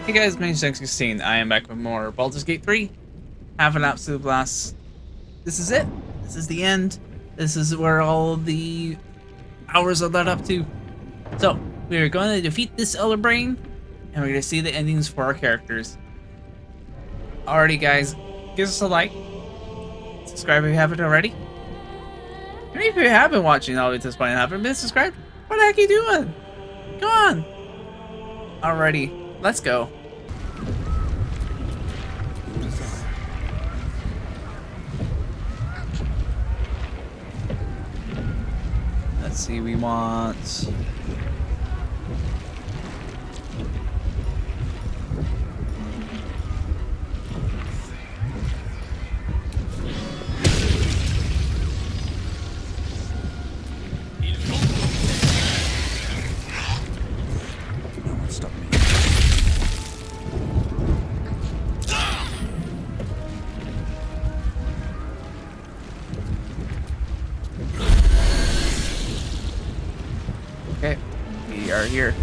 Hey guys, my name's 16. I am back with more Baldur's Gate 3. Have an absolute blast. This is it. This is the end. This is where all the hours are led up to. So, we are going to defeat this Elder Brain, and we're going to see the endings for our characters. Alrighty guys, give us a like. Subscribe if you haven't already. And if you have been watching all the way to this point and haven't been subscribed, what the heck are you doing? Come on. Alrighty, let's go. Let's see, we want... No one stop me. Okay, we are here.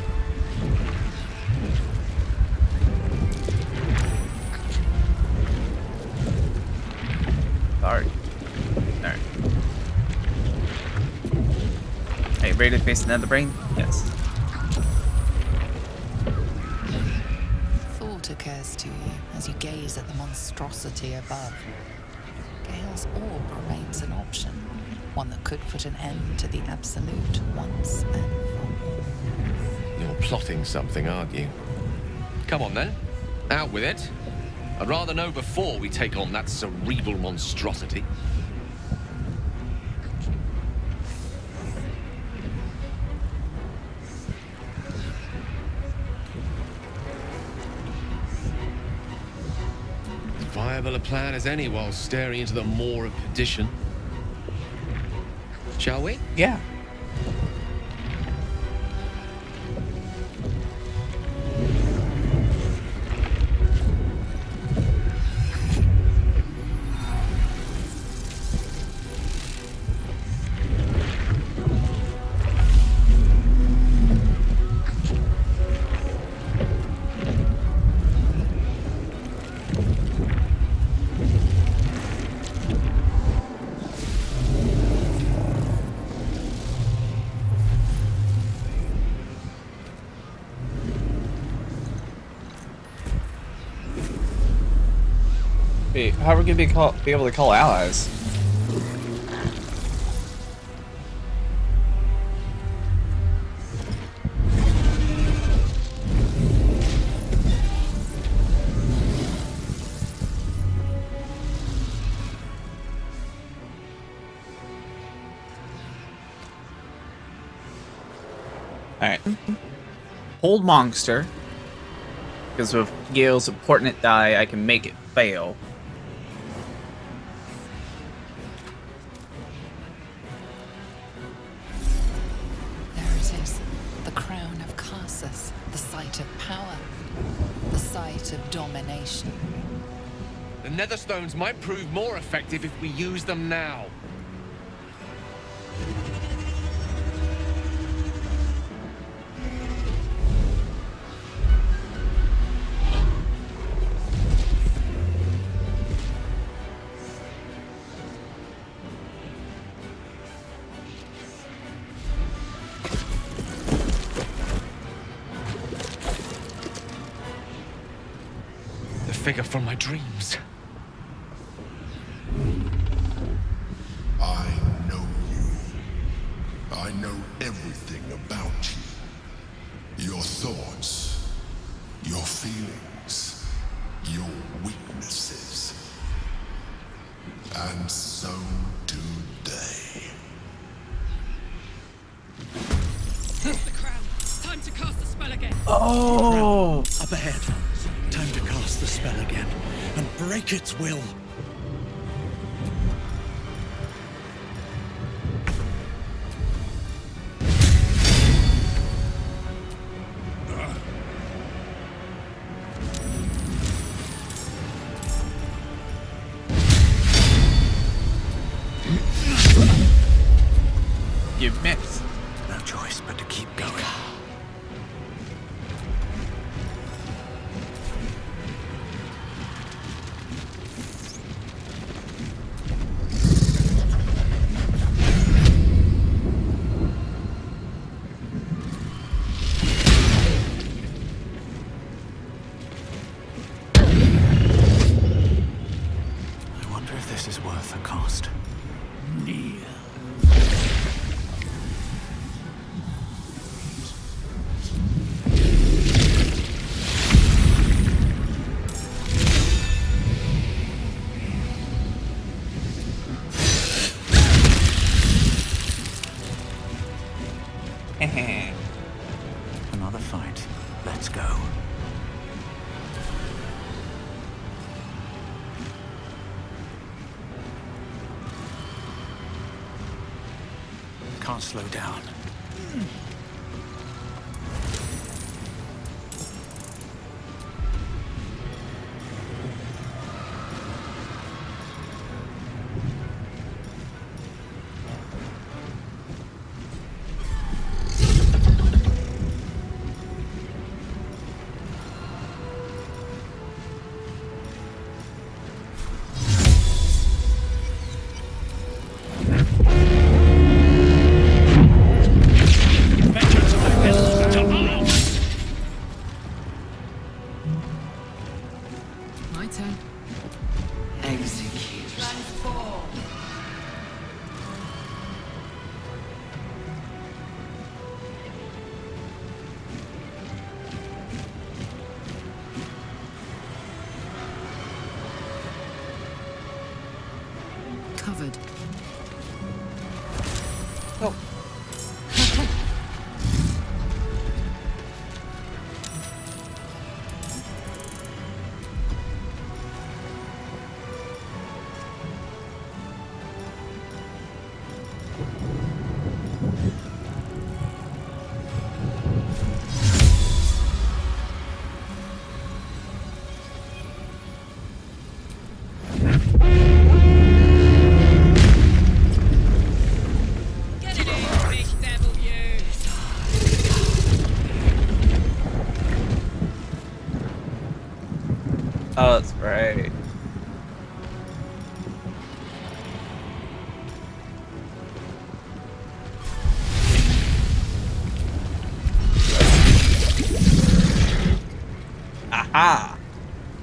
Alright. Alright. Are you ready to face another brain? Yes. Thought occurs to you as you gaze at the monstrosity above. Gale's orb remains an option, one that could put an end to the Absolute once and for all. You're plotting something, aren't you? Come on then, out with it. I'd rather know before we take on that cerebral monstrosity. As viable a plan as any while staring into the maw of perdition. Shall we? Yeah. Wait, how are we gonna be able to call allies? Alright. Hold monster. Because with Gale's important die, I can make it fail. There it is, the crown of Karsus, the site of power, the site of domination. The Netherstones might prove more effective if we use them now. The figure from my dreams. I know you. I know everything about you. Your thoughts, your feelings, your weaknesses. And so do they. The crown. Time to cast the spell again. Oh! Up ahead. Time to cast the spell again and break its will. You missed. No choice but to keep going. can't slow down. My turn. Execute. Covered. Oh. Get it in, big devil, you! Oh, that's right. Aha!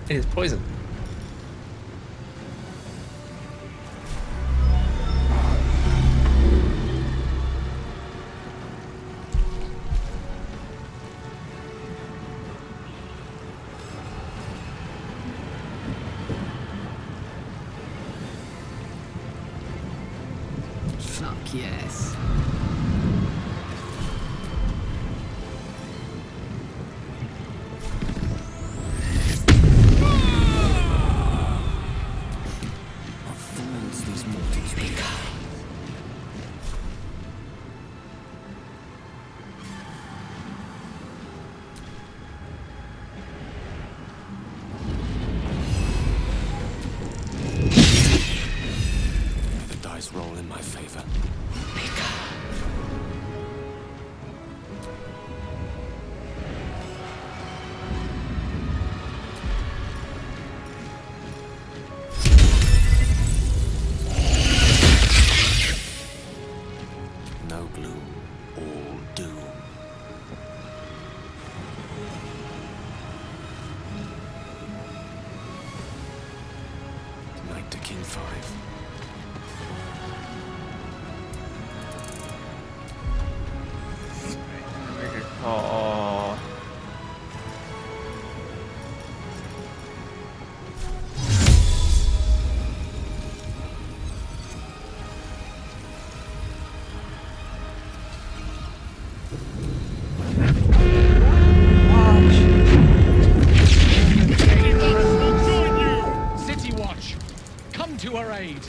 It is poison. Fuck yes. What fools these mortals become. The dice roll in my favor. No gloom, all doom. Knight to King 5. Oh. City Watch, come to our aid.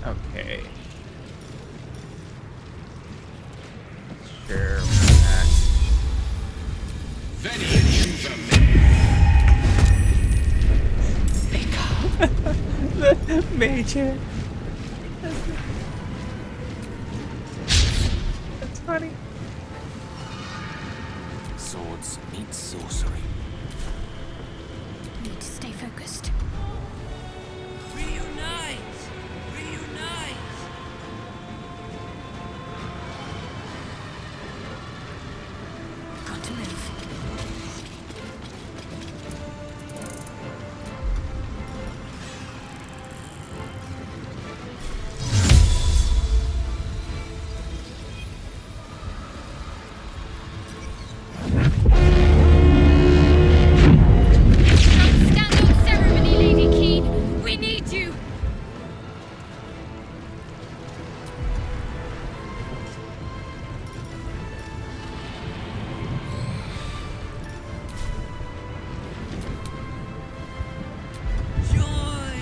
Okay. Sure. That. The major. funny. Swords meet sorcery. Need to stay focused. Reunite! Reunite! Got to move. Stand on ceremony, Lady Keen. We need you. Joy.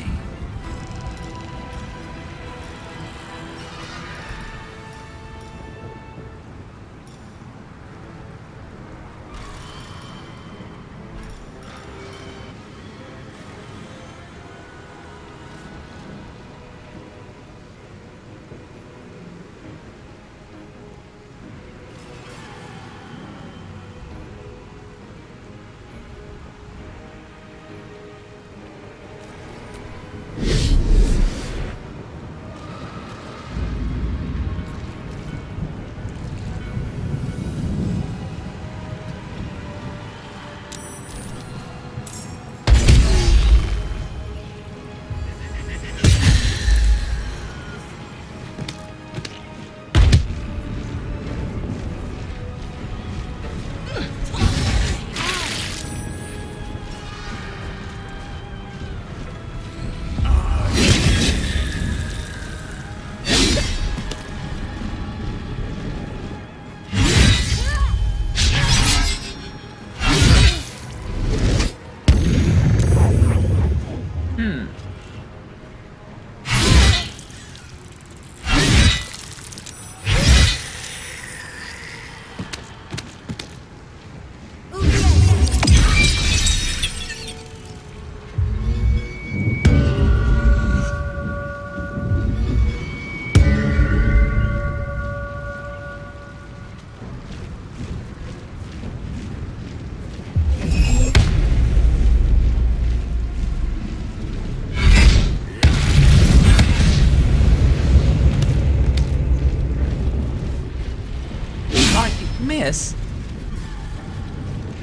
Miss.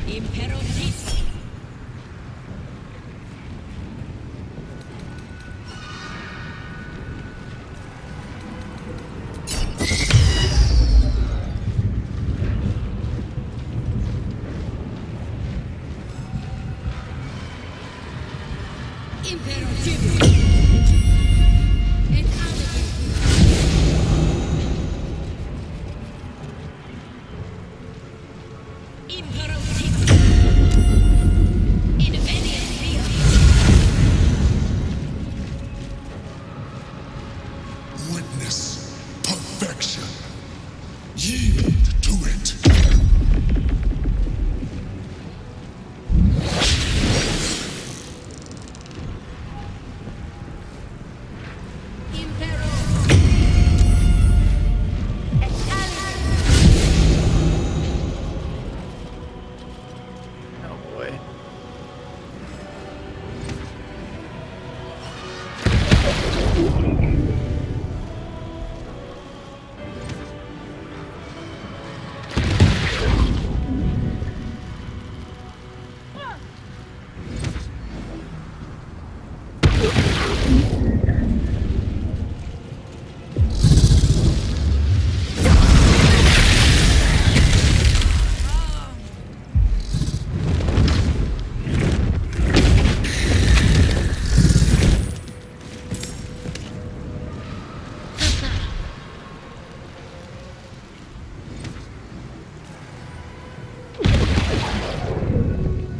Imperatrice. Imperatrice. It's out of you. Imperatrice. In Venice, Via. Witness perfection. Yield to it. Impero. Oh boy.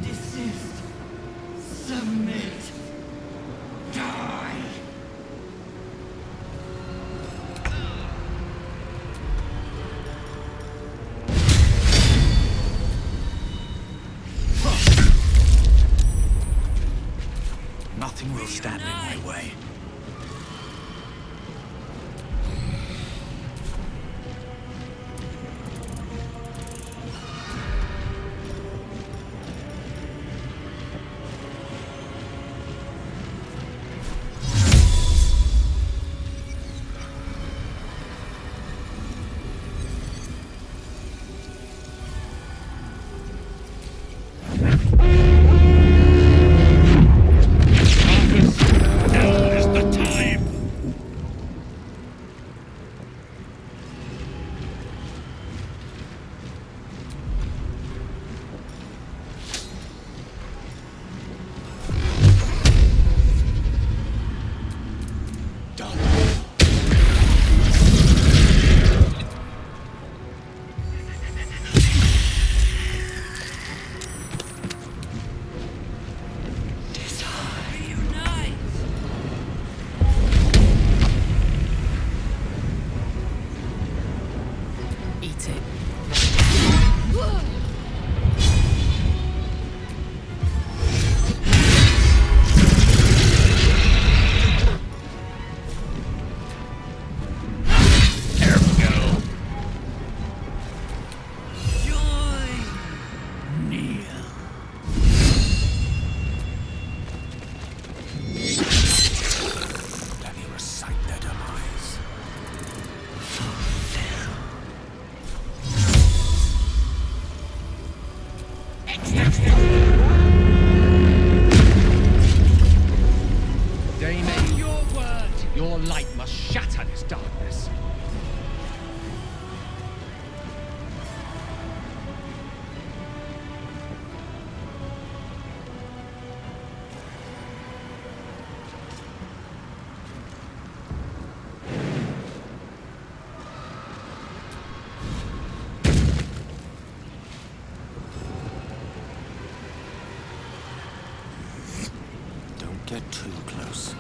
Desist. Submit. Die. Nothing will stand in my way. get too close.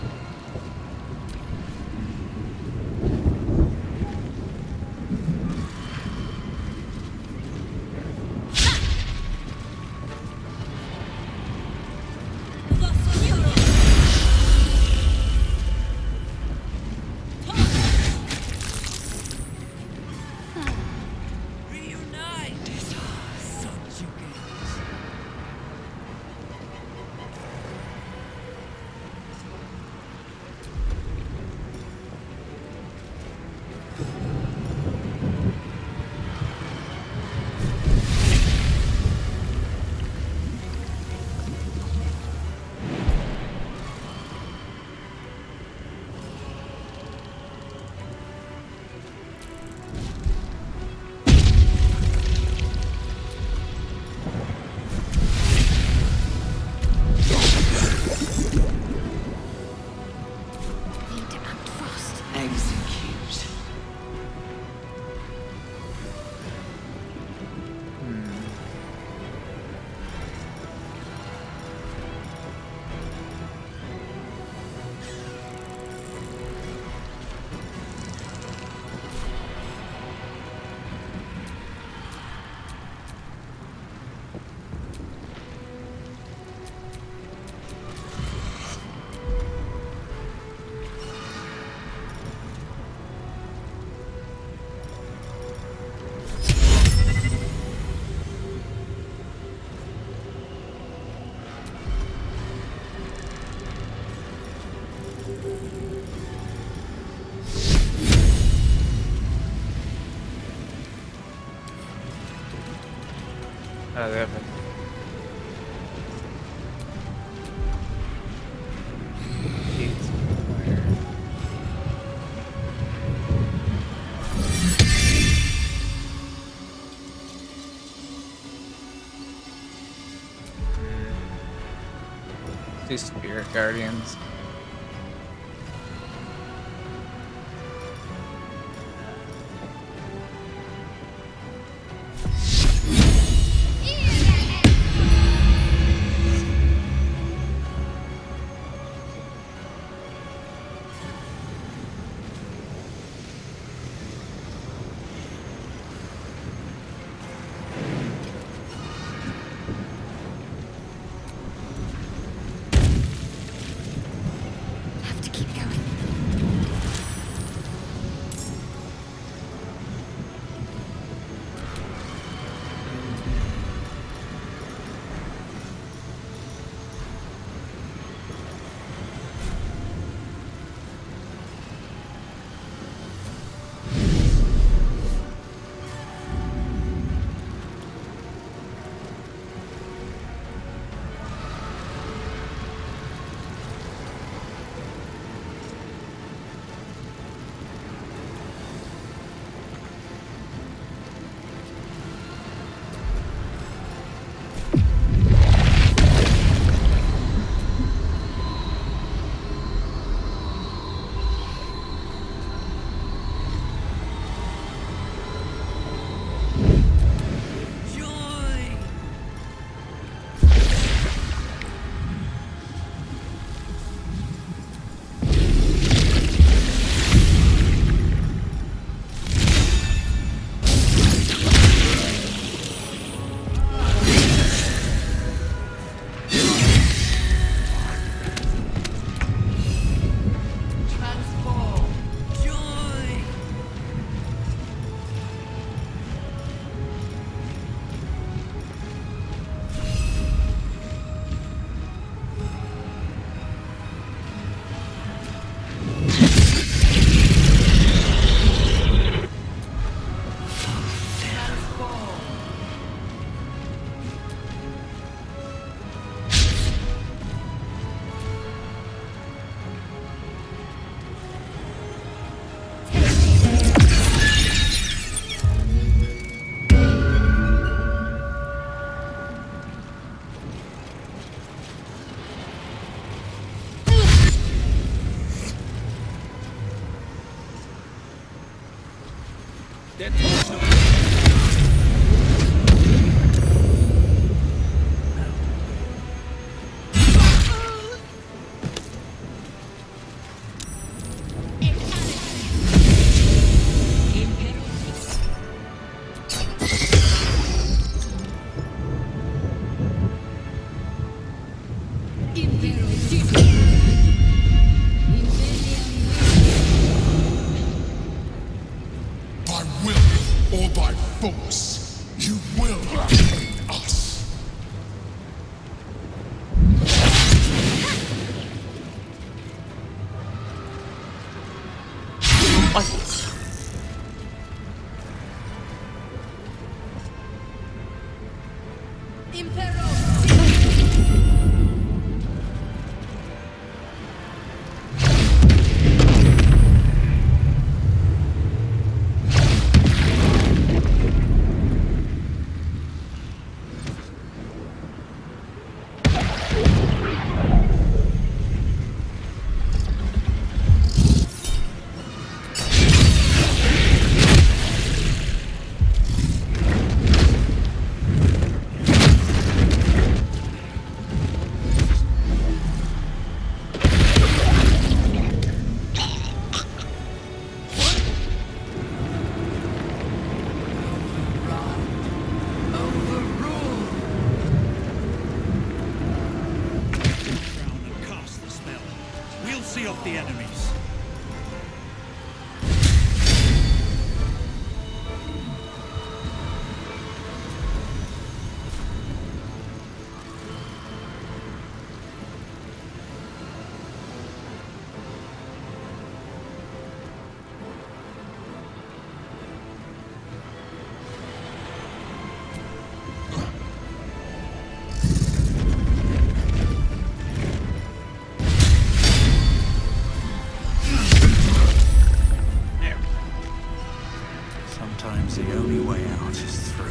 Oh, they have it. Gates fire. Two spirit guardians. Round and cast the spell. We'll see off the enemies. Sometimes the only way out is through.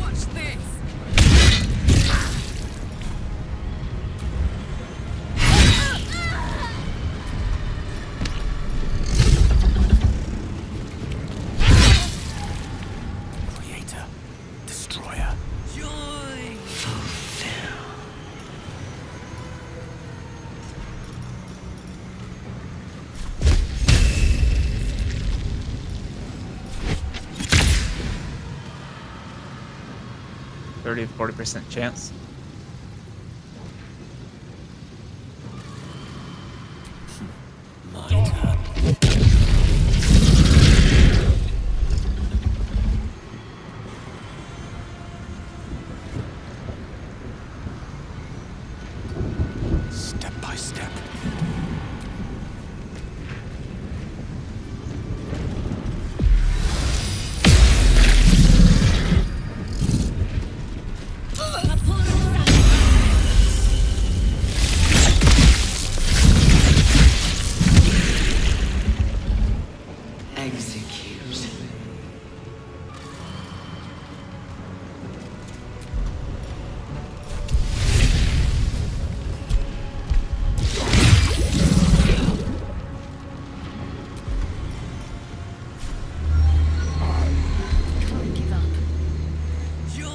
Watch this! Creator, destroyer. Joy! Fulfill. 30 to 40% chance. My turn. Step by step. Execute. Can't give up. Joy!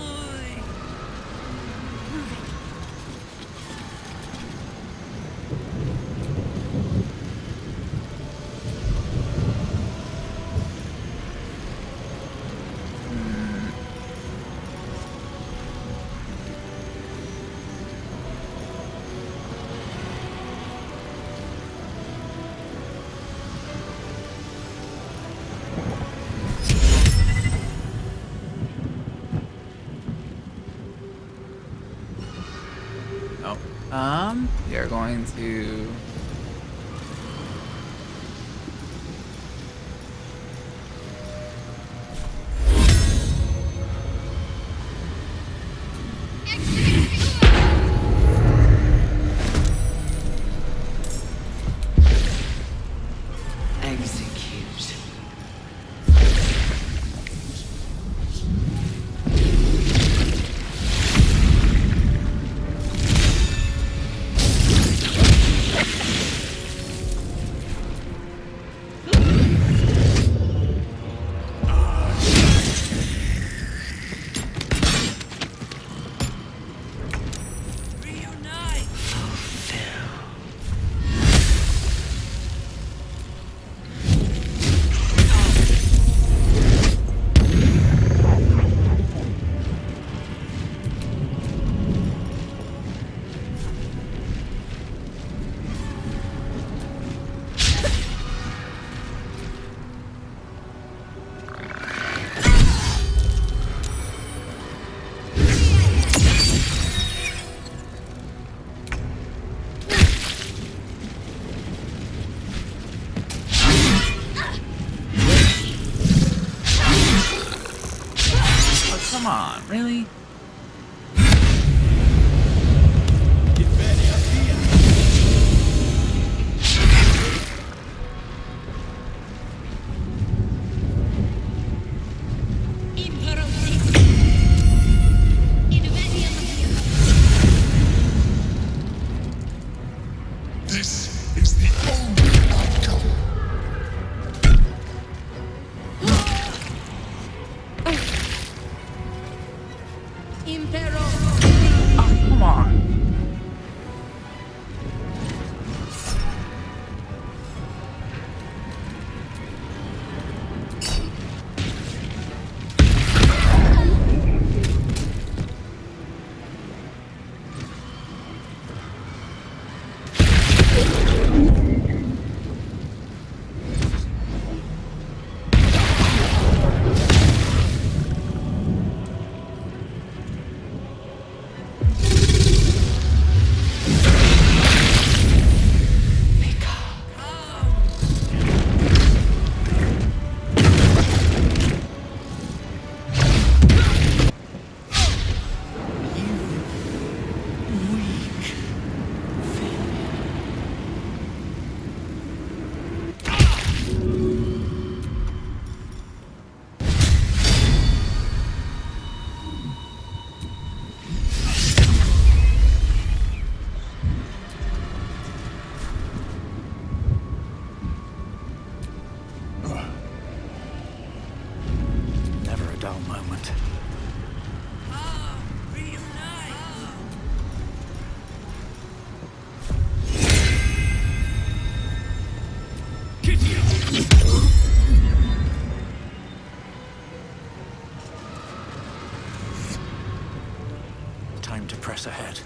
Oh. You're going to... confused. Reunite! Oh, come on, really? This is the only outcome. Oh, come on. Never a dull moment. Time to press ahead.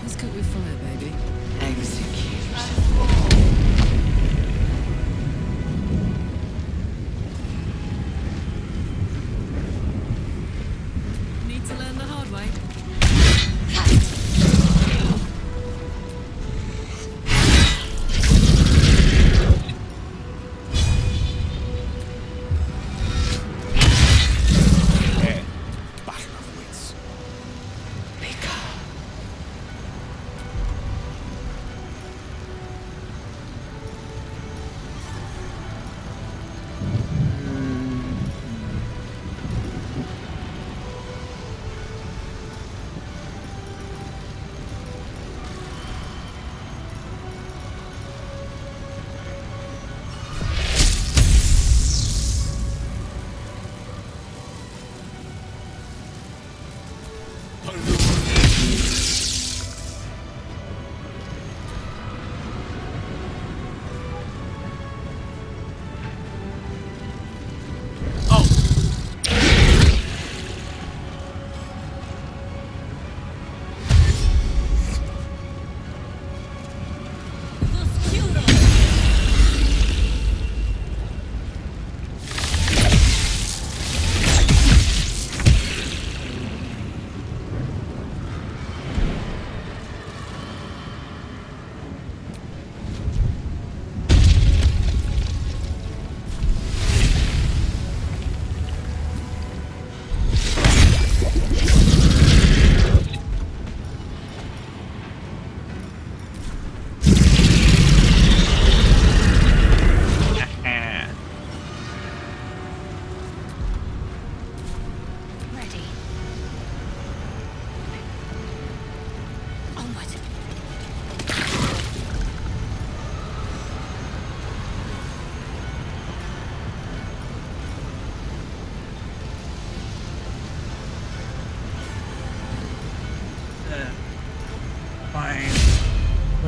Let's cook with fire, baby. Need to learn the hard way. Battle of wits.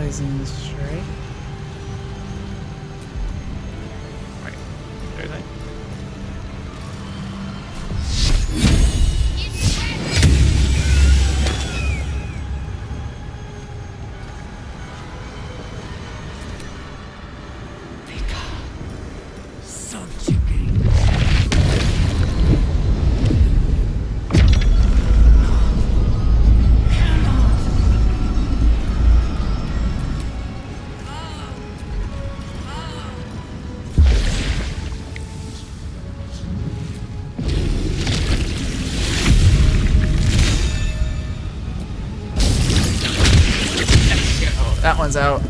Poison strike. Right. There's it. That one's out.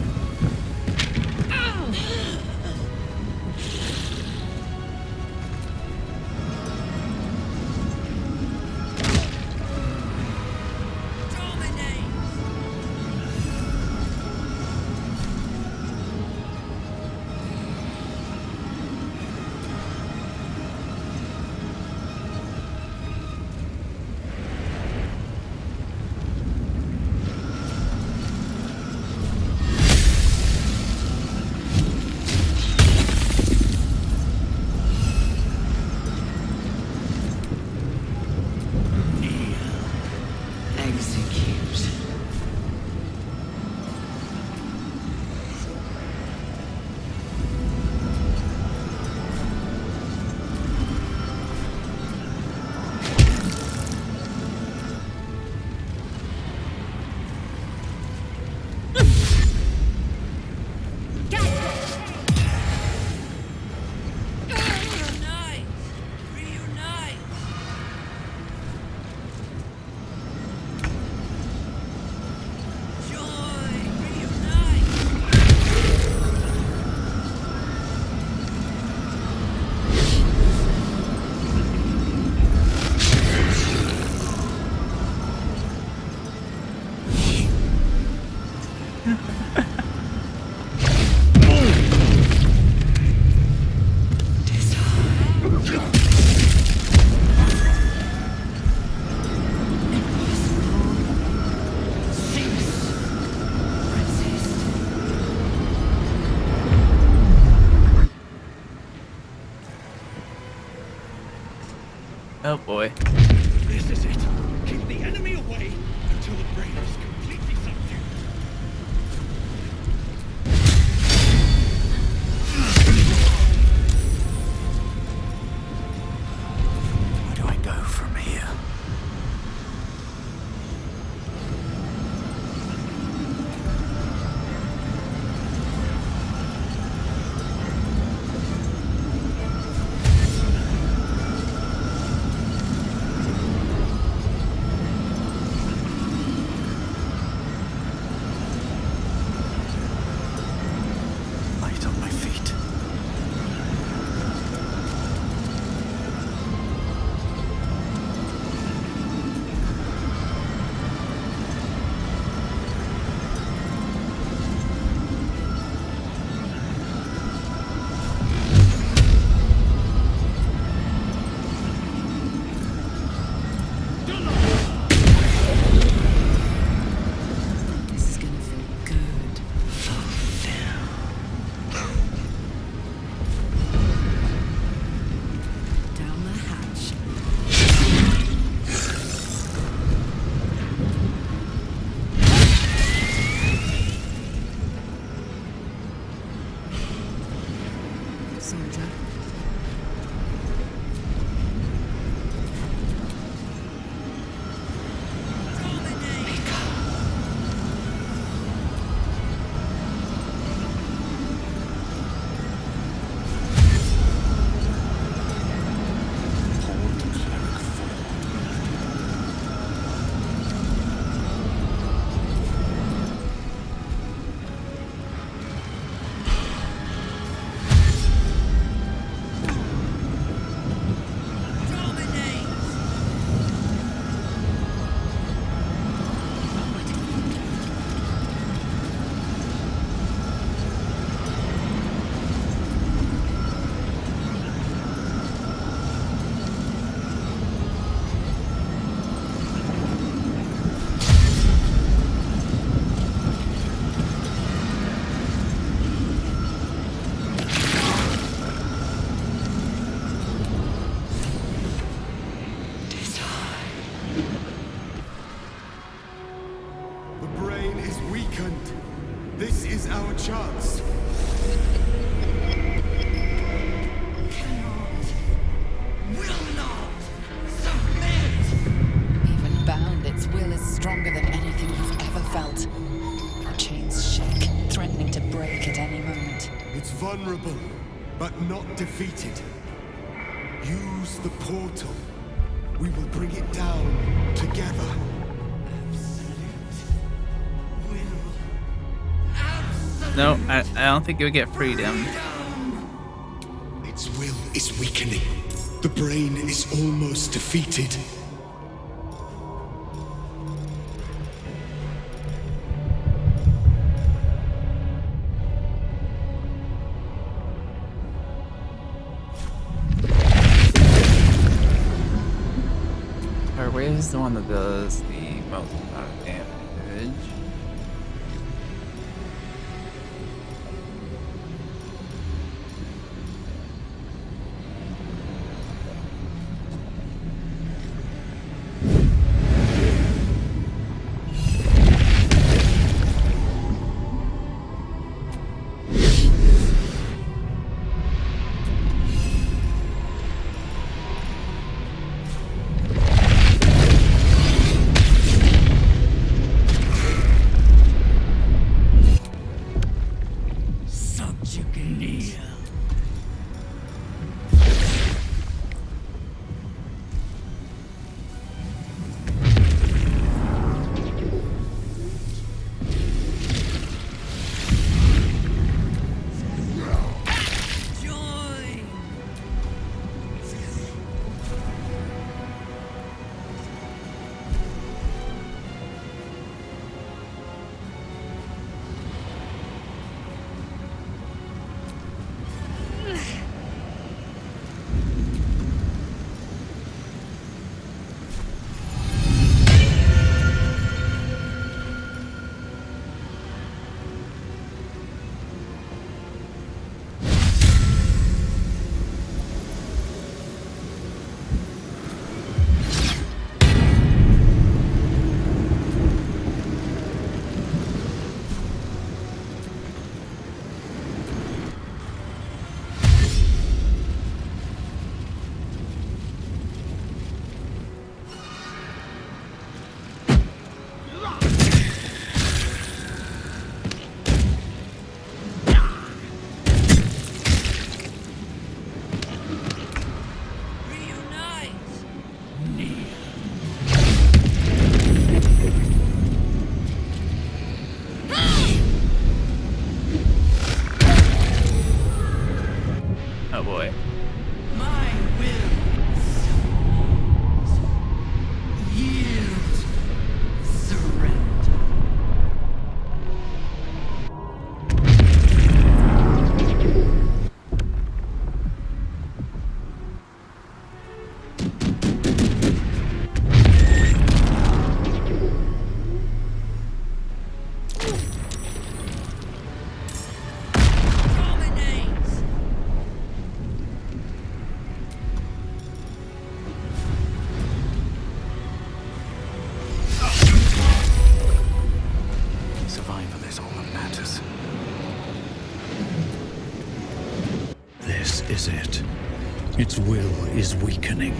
Oh boy. This is it. Keep the enemy away until the brain is completely subdued. Where do I go from here? second. This is our chance. Even bound, its will is stronger than anything you've ever felt. Chains shake, threatening to break at any moment. It's vulnerable, but not defeated. Use the portal. We will bring it down together. No, I don't think you'll get freedom. Its will is weakening. The brain is almost defeated. Or where's the one that does the most amount of damage? Oh boy. My will. Yield. Surrender. Survival is all that matters. This is it. Its will is weakening.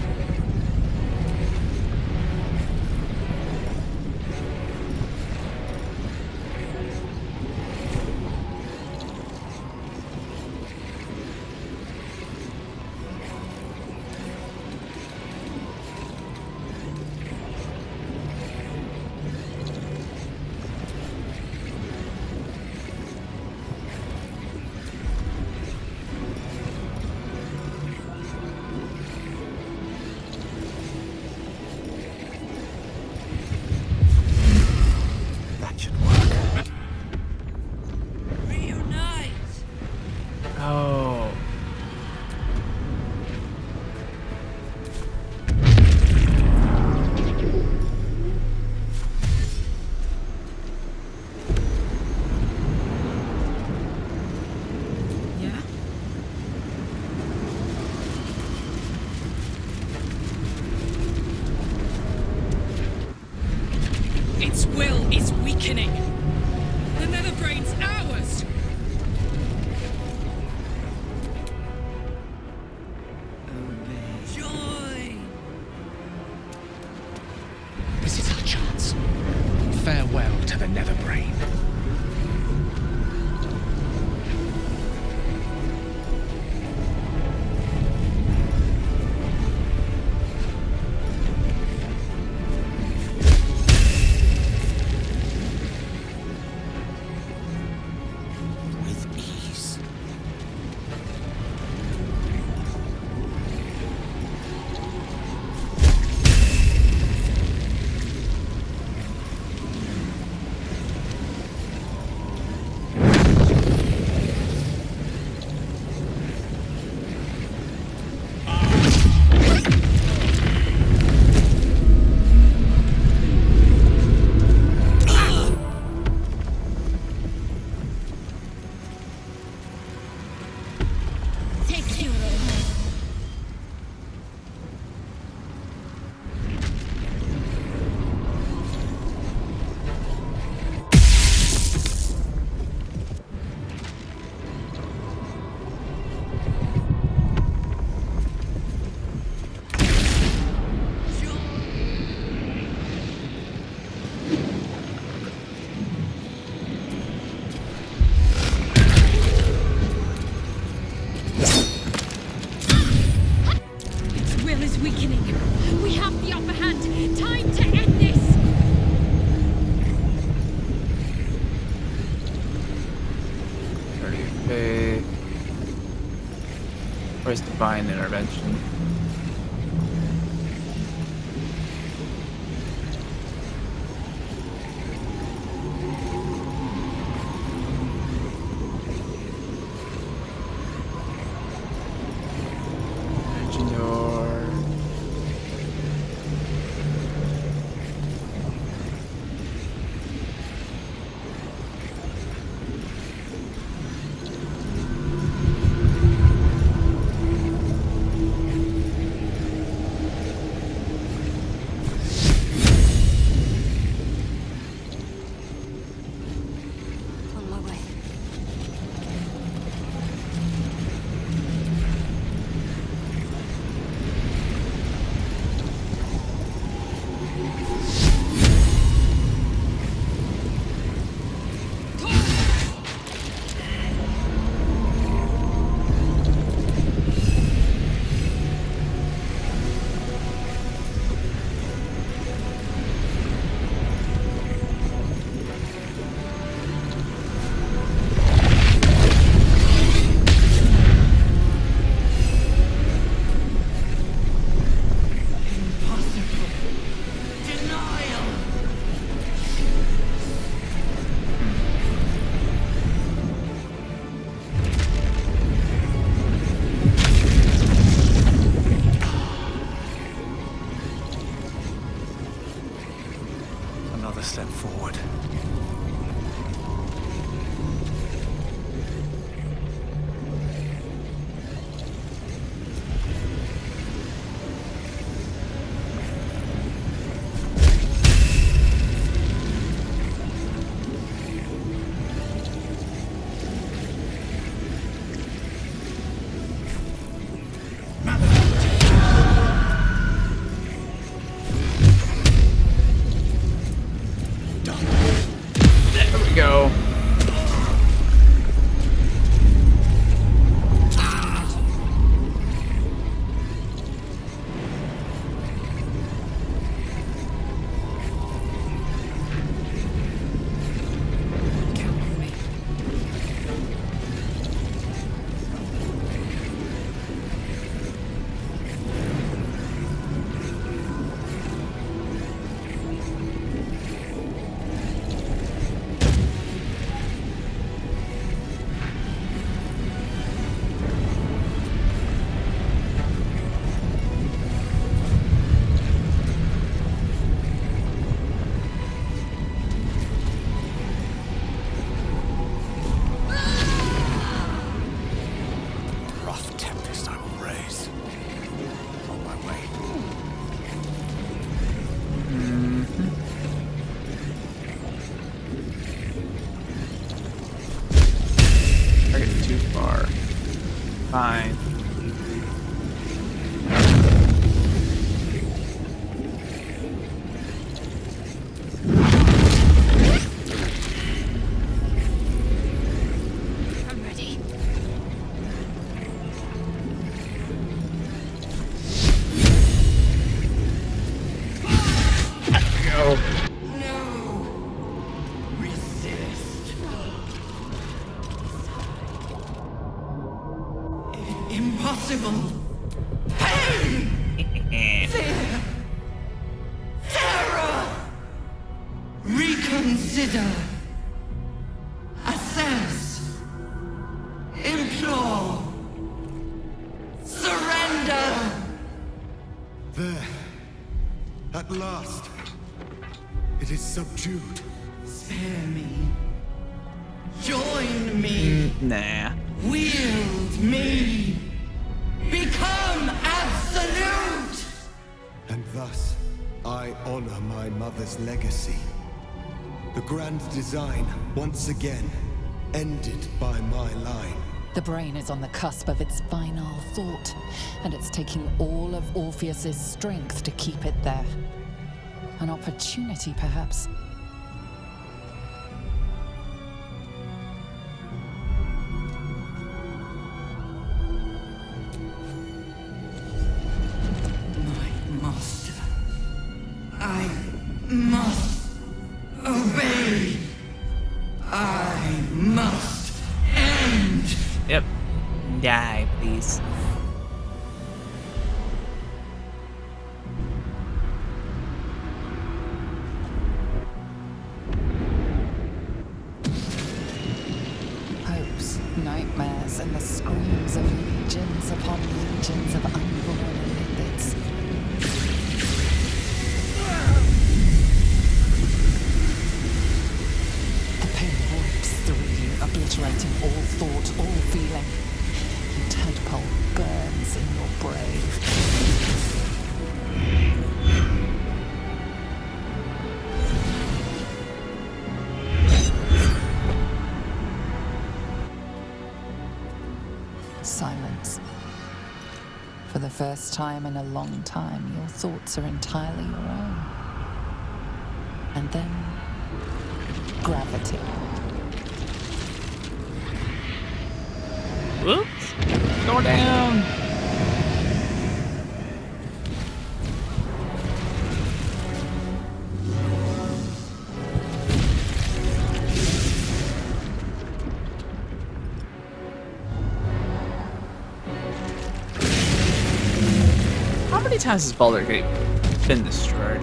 That should work. Reunite! Oh. Yeah? Its will is weakening. The nether brain's ours! Joy! This is our chance. Farewell to the nether brain. With ease. Take you! Its will is weakening. We have the upper hand. Time to end this! Okay. Where's divine intervention? Imagine your On my way. Another step forward. Done. Fine. I'm ready. Go. Resist. Impossible. Pain. Fear. Terror. Reconsider. Assess. Implore. Surrender. There. At last. It is subdued. Spare me. Join me. Nah. Wield me. Become absolute. And thus, I honor my mother's legacy. The grand design, once again, ended by my line. The brain is on the cusp of its final thought, and it's taking all of Orpheus's strength to keep it there. An opportunity, perhaps. My master. I must obey. I must end. Yep. Die, please. Hopes, nightmares, and the screams of legions upon legions of unborn lipids. The pain rips through you, obliterating all thought, all feeling. Your tadpole burns in your brain. Silence. For the first time in a long time, your thoughts are entirely your own. And then, gravity. Whoops. Go down. How many times has Baldur Gate been destroyed?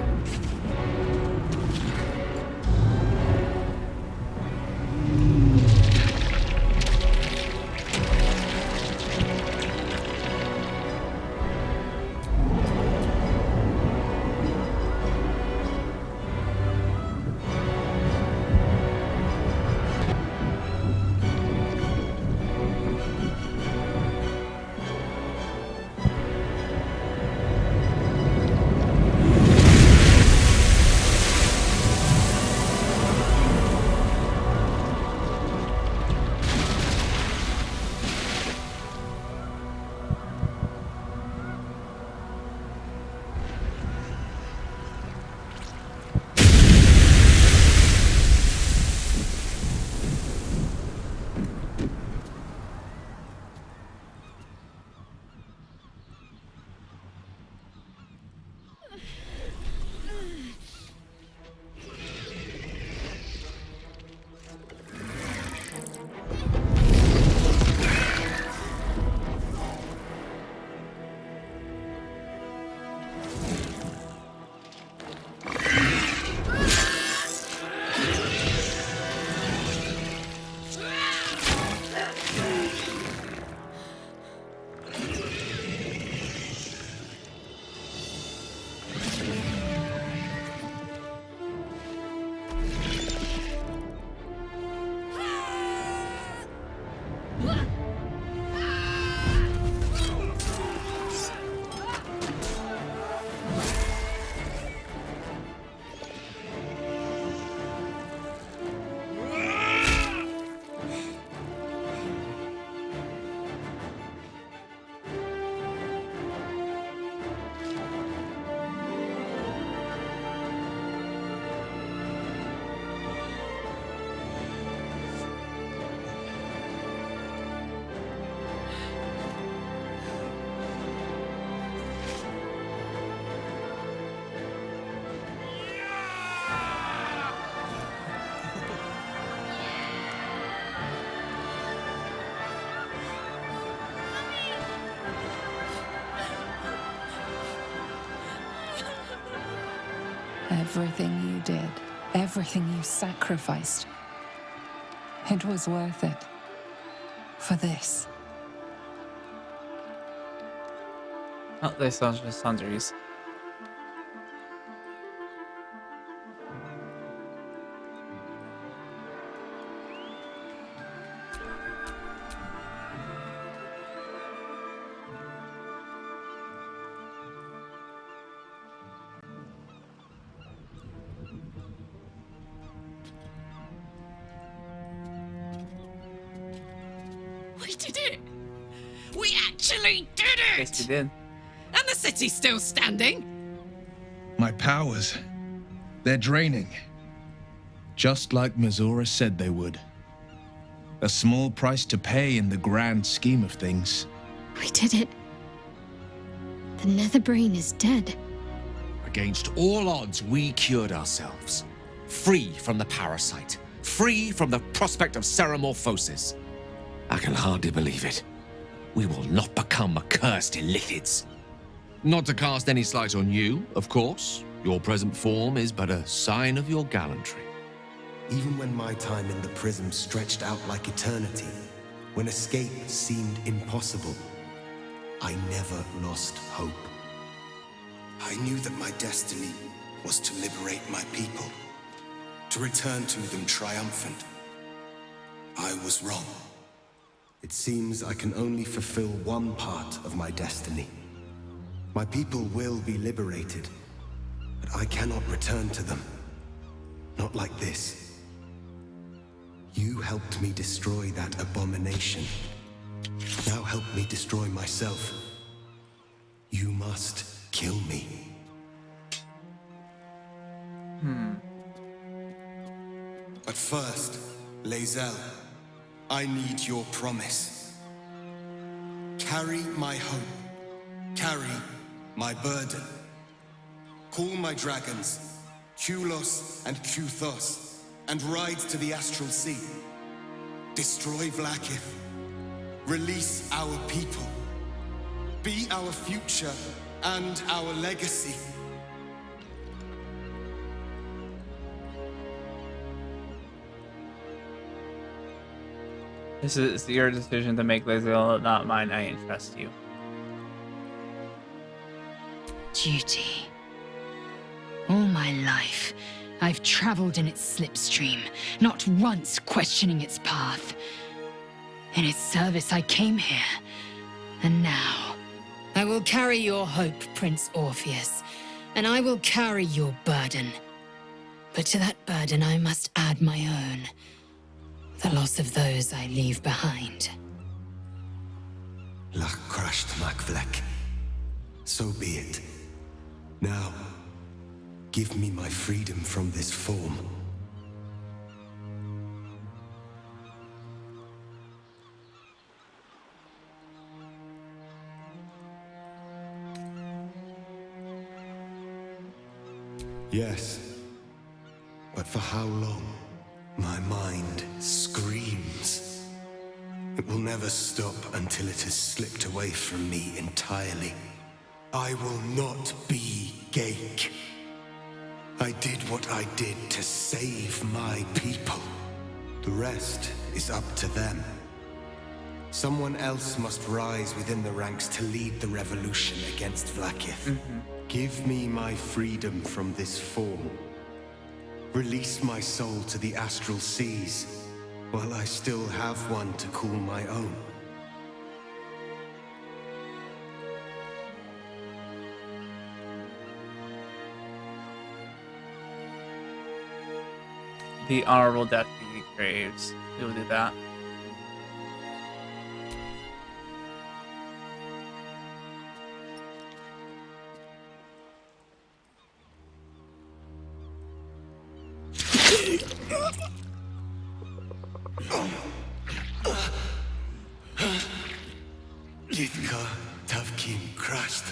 Everything you did, everything you sacrificed, it was worth it. For this. Oh, they saw just sundries. We did it! We actually did it! Yes, you did. And the city's still standing! My powers, they're draining. Just like Mizora said they would. A small price to pay in the grand scheme of things. We did it. The Netherbrain is dead. Against all odds, we cured ourselves. Free from the parasite. Free from the prospect of seramorphosis. I can hardly believe it. We will not become accursed Illithids. Not to cast any slight on you, of course. Your present form is but a sign of your gallantry. Even when my time in the prism stretched out like eternity, when escape seemed impossible, I never lost hope. I knew that my destiny was to liberate my people, to return to them triumphant. I was wrong. It seems I can only fulfill one part of my destiny. My people will be liberated, but I cannot return to them. Not like this. You helped me destroy that abomination. Now help me destroy myself. You must kill me. But first, Lae'zel, I need your promise. Carry my hope. Carry my burden. Call my dragons, Kulos and Kuthos, and ride to the Astral Sea. Destroy Vlaakith. Release our people. Be our future and our legacy. This is your decision to make, Lae'zel, not mine. I entrust you. Duty. All my life, I've traveled in its slipstream, not once questioning its path. In its service, I came here. And now, I will carry your hope, Prince Orpheus, and I will carry your burden. But to that burden, I must add my own. The loss of those I leave behind. Lach crashed Makvlek. So be it. Now, give me my freedom from this form. Yes, but for how long? My mind screams. It will never stop until it has slipped away from me entirely. I will not be Geik. I did what I did to save my people. The rest is up to them. Someone else must rise within the ranks to lead the revolution against Vlaakith. Give me my freedom from this form. Release my soul to the astral seas, while I still have one to call my own. The honorable death he craves. We will do that. Litka Tavkin crashed.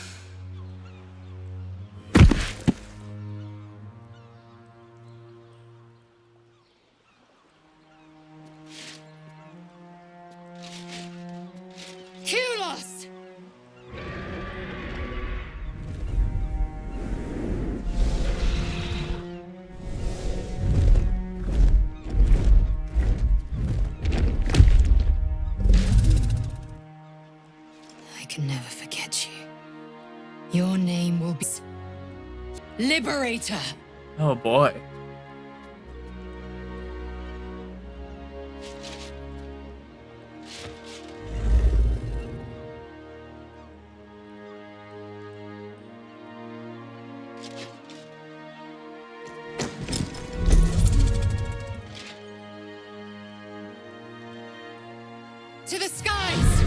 Kulos! Liberator! Oh boy. To the skies!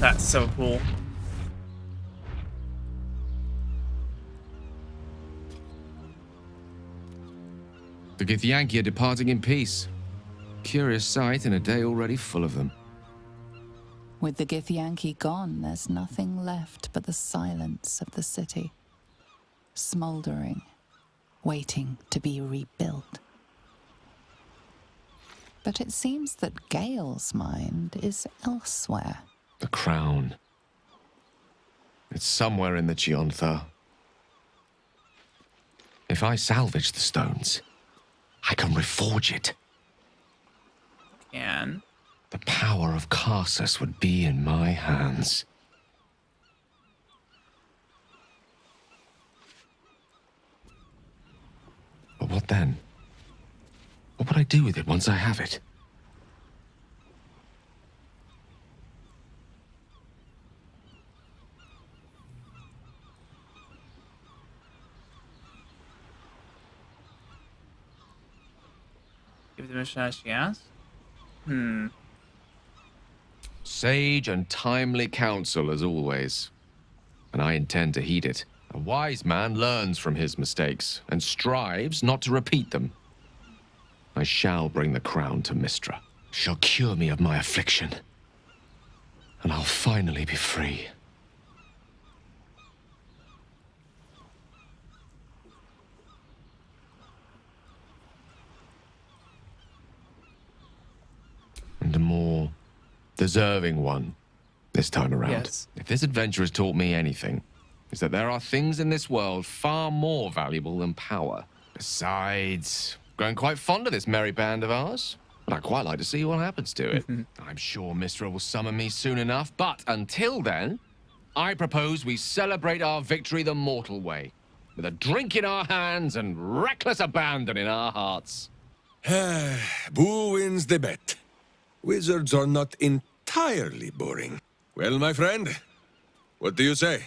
That's so cool. The Githyanki are departing in peace. Curious sight in a day already full of them. With the Githyanki gone, there's nothing left but the silence of the city, smoldering, waiting to be rebuilt. But it seems that Gale's mind is elsewhere. The crown. It's somewhere in the Chiontha. If I salvage the stones, I can reforge it. And The power of Karsus would be in my hands. But what then? What would I do with it once I have it? give them a shot, she asked. Sage and timely counsel, as always. And I intend to heed it. A wise man learns from his mistakes and strives not to repeat them. I shall bring the crown to Mistra. She'll cure me of my affliction. And I'll finally be free. And a more deserving one this time around. Yes. If this adventure has taught me anything, is that there are things in this world far more valuable than power. Besides, growing quite fond of this merry band of ours, but I'd quite like to see what happens to it. I'm sure Mistra will summon me soon enough, but until then, I propose we celebrate our victory the mortal way, with a drink in our hands and reckless abandon in our hearts. Who wins the bet? Wizards are not entirely boring. Well, my friend, what do you say?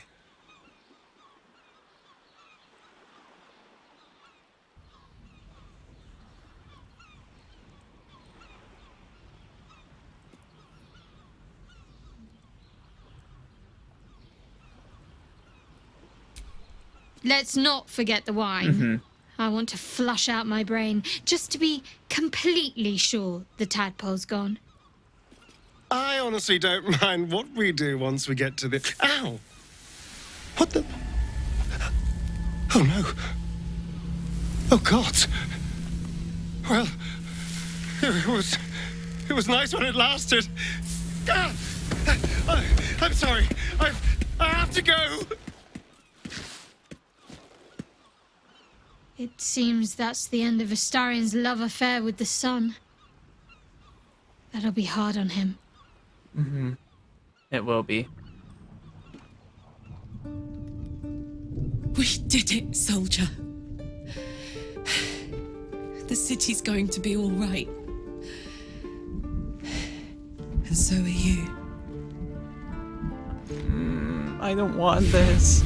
Let's not forget the wine. I want to flush out my brain just to be completely sure the tadpole's gone. I honestly don't mind what we do once we get to the... Ow! What the... Oh, no. Oh, God. Well, it was nice when it lasted. Ah! I'm sorry. I have to go. It seems that's the end of Astarion's love affair with the sun. That'll be hard on him. It will be. We did it, soldier. The city's going to be all right. And so are you. I don't want this.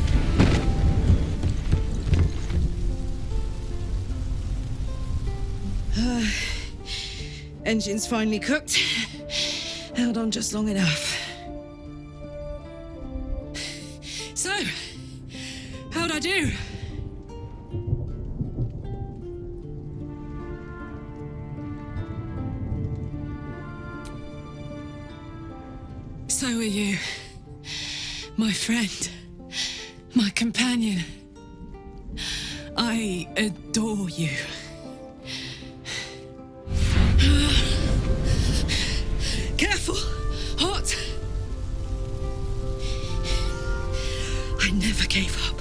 Engine's finally cooked. Held on just long enough. So, how'd I do? So are you. My friend. My companion. I adore you. Careful! Hot! I never gave up.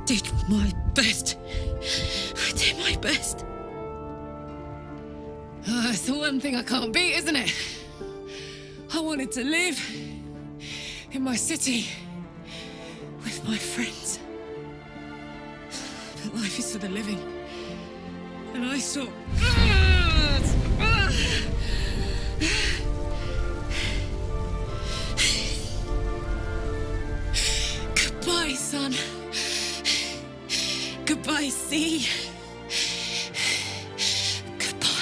did my best. I did my best. It's the one thing I can't beat, isn't it? I wanted to live in my city with my friends. But life is for the living. And I saw... Goodbye, sun. Goodbye, sea. Goodbye.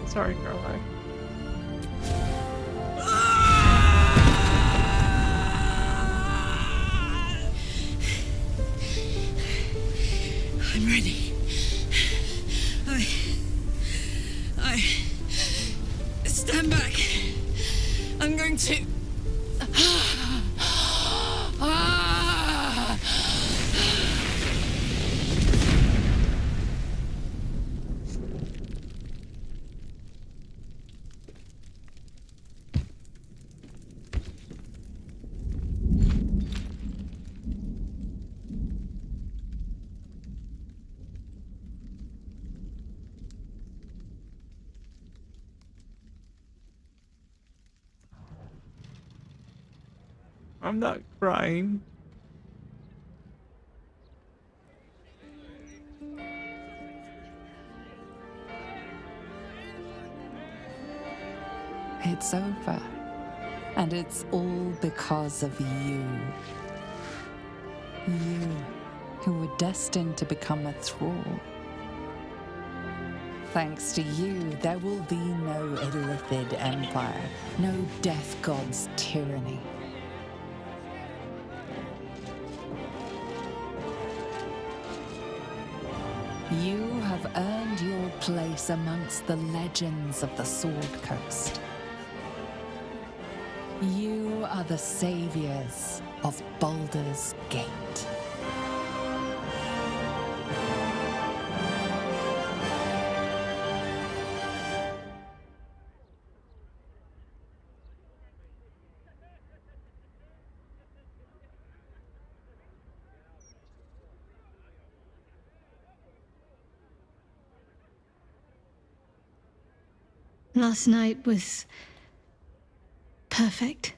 Sorry, Caroline. I'm ready. I stand back. I'm going to... I'm not crying. It's over. And it's all because of you. You, who were destined to become a thrall. Thanks to you, there will be no Illithid Empire, no Death God's tyranny. You have earned your place amongst the legends of the Sword Coast. You are the saviors of Baldur's Gate. Last night was perfect.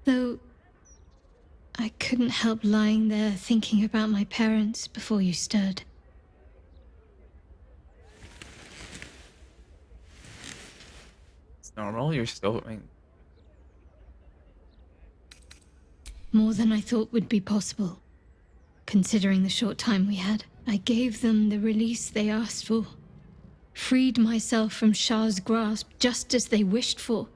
Though I couldn't help lying there thinking about my parents before you stirred. It's normal, you're still... More than I thought would be possible, considering the short time we had. I gave them the release they asked for. Freed myself from Shah's grasp just as they wished for.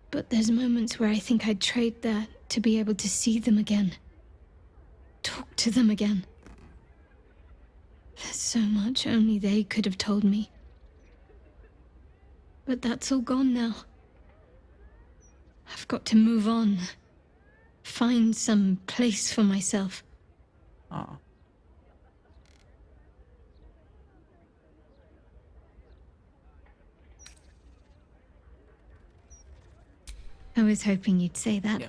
But there's moments where I think I'd trade that to be able to see them again. Talk to them again. There's so much only they could have told me. But that's all gone now. I've got to move on. Find some place for myself. Aw. I was hoping you'd say that. Yeah.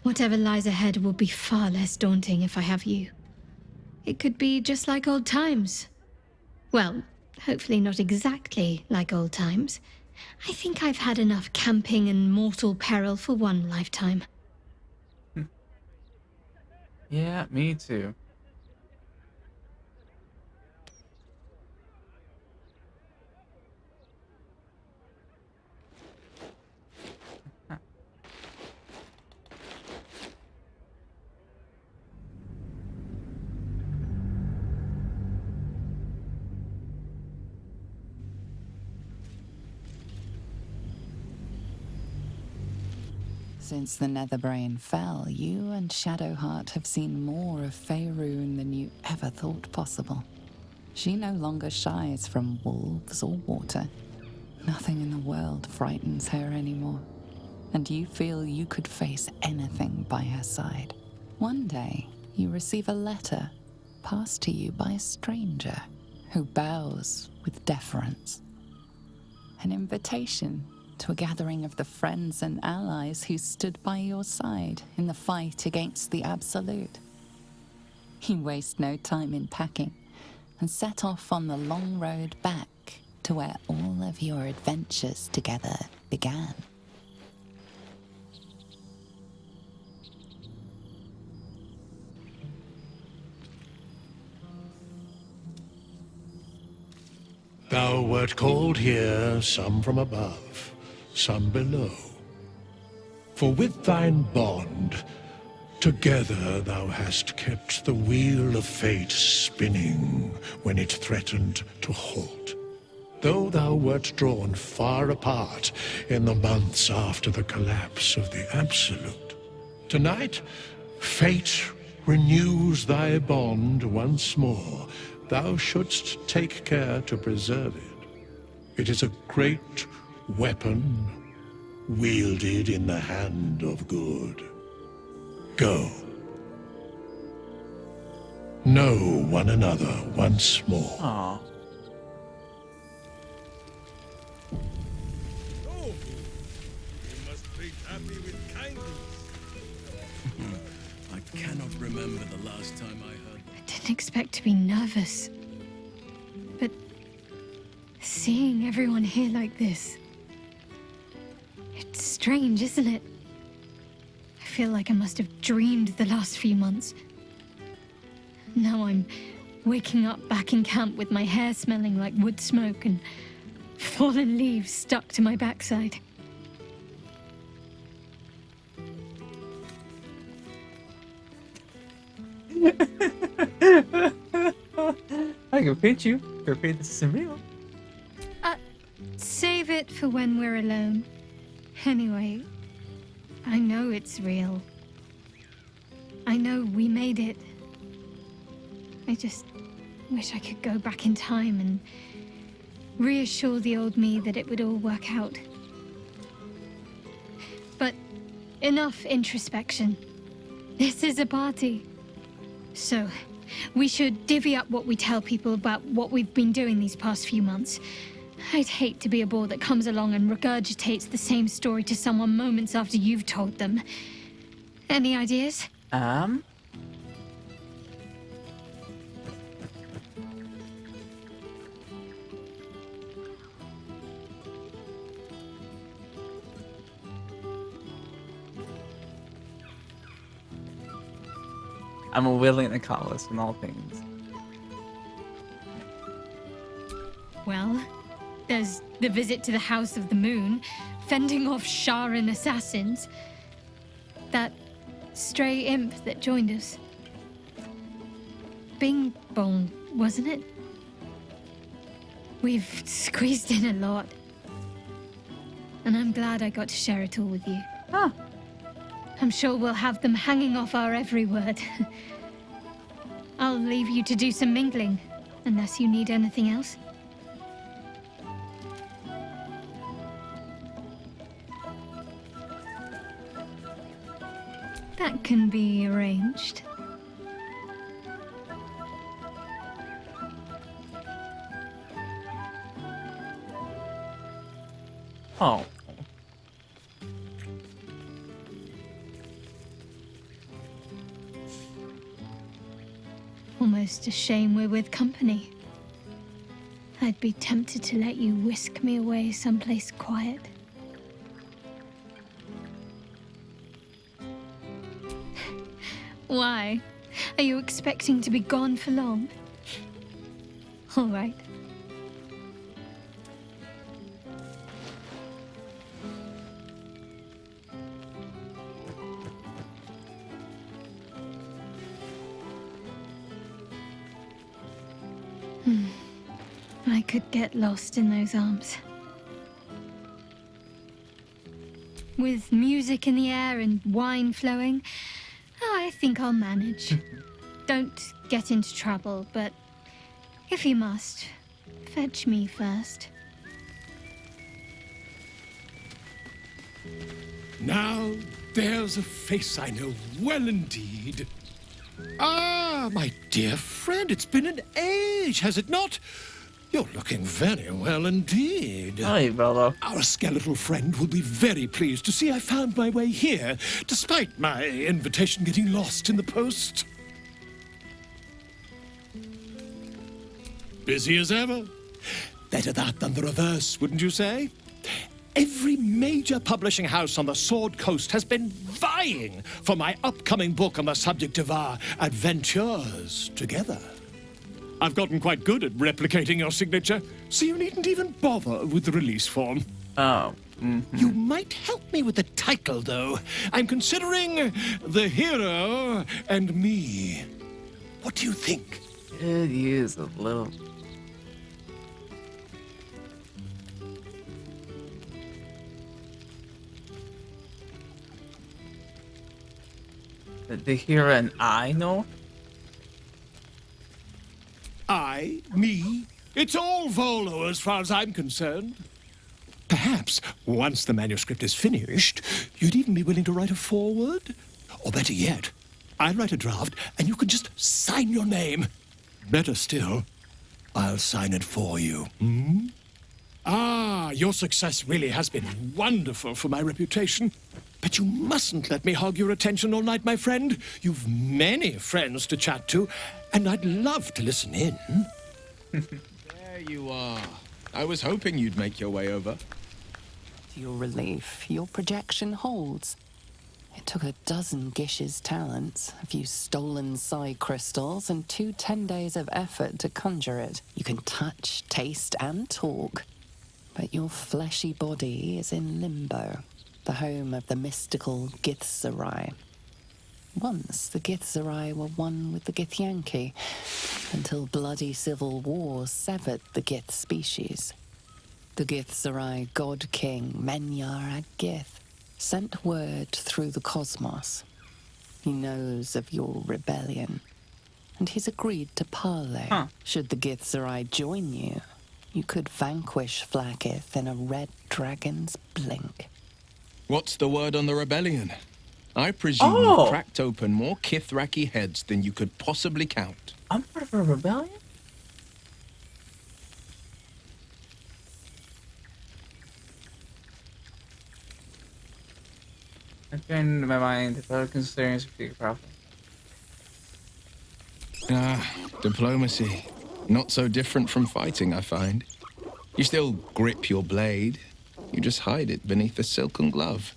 Whatever lies ahead will be far less daunting if I have you. It could be just like old times. Well, hopefully not exactly like old times. I think I've had enough camping and mortal peril for one lifetime. Yeah, me too. Since the Netherbrain fell, you and Shadowheart have seen more of Faerun than you ever thought possible. She no longer shies from wolves or water. Nothing in the world frightens her anymore. And you feel you could face anything by her side. One day, you receive a letter passed to you by a stranger who bows with deference. An invitation to a gathering of the friends and allies who stood by your side in the fight against the Absolute. You waste no time in packing and set off on the long road back to where all of your adventures together began. Thou wert called here, some from above, some below. For with thine bond, together thou hast kept the wheel of fate spinning when it threatened to halt. Though thou wert drawn far apart in the months after the collapse of the Absolute, tonight, fate renews thy bond once more. Thou shouldst take care to preserve it. It is a great weapon wielded in the hand of good. Go. Know one another once more. Aw. Oh, you must treat Happy with kindness. I cannot remember the last time I heard that. I didn't expect to be nervous. But seeing everyone here like this, it's strange, isn't it? I feel like I must have dreamed the last few months. Now I'm waking up back in camp with my hair smelling like wood smoke and fallen leaves stuck to my backside. I can paint you. Or paint this is real. Save it for when we're alone. Anyway, I know it's real. I know we made it. I just wish I could go back in time and reassure the old me that it would all work out. But enough introspection. This is a party. So, we should divvy up what we tell people about what we've been doing these past few months. I'd hate to be a bore that comes along and regurgitates the same story to someone moments after you've told them. Any ideas? I'm a willing accomplice in all things. Well, there's the visit to the House of the Moon, fending off Sharan assassins. That stray imp that joined us. Bing Bong, wasn't it? We've squeezed in a lot. And I'm glad I got to share it all with you. Huh. I'm sure we'll have them hanging off our every word. I'll leave you to do some mingling, unless you need anything else. That can be arranged. Oh. Almost a shame we're with company. I'd be tempted to let you whisk me away someplace quiet. Why? Are you expecting to be gone for long? All right. I could get lost in those arms. with music in the air and wine flowing. I think I'll manage. Don't get into trouble, but if you must, fetch me first. Now, there's a face I know well indeed. Ah, my dear friend, it's been an age, has it not? You're looking very well indeed. Hi, Baldur. Our skeletal friend will be very pleased to see I found my way here, despite my invitation getting lost in the post. Busy as ever. Better that than the reverse, wouldn't you say? Every major publishing house on the Sword Coast has been vying for my upcoming book on the subject of our adventures together. I've gotten quite good at replicating your signature, so you needn't even bother with the release form. Oh. You might help me with the title, though. I'm considering The Hero and Me. What do you think? Could use a little. The hero and I know? I, me, it's all Volo as far as I'm concerned. Perhaps, once the manuscript is finished, you'd even be willing to write a foreword? Or better yet, I'll write a draft and you can just sign your name. Better still, I'll sign it for you. Hmm? Ah, your success really has been wonderful for my reputation. But you mustn't let me hog your attention all night, my friend. You've many friends to chat to, and I'd love to listen in. There you are. I was hoping you'd make your way over. To your relief, your projection holds. It took a dozen Gish's talents, a few stolen psi crystals, and 2 10 days of effort to conjure it. You can touch, taste, and talk. But your fleshy body is in limbo, the home of the mystical Githzerai. Once, the Githzerai were one with the Githyanki, until bloody civil war severed the Gith species. The Githzerai god king, Menyar Ag-Gith, sent word through the cosmos. He knows of your rebellion, and he's agreed to parley. Should the Githzerai join you, you could vanquish Flakith in a red dragon's blink. What's the word on the rebellion? I presume you've cracked open more Kithraki heads than you could possibly count. I'm part of a rebellion? I've changed my mind if I was considering speaking properly. Diplomacy. Not so different from fighting, I find. You still grip your blade. You just hide it beneath a silken glove.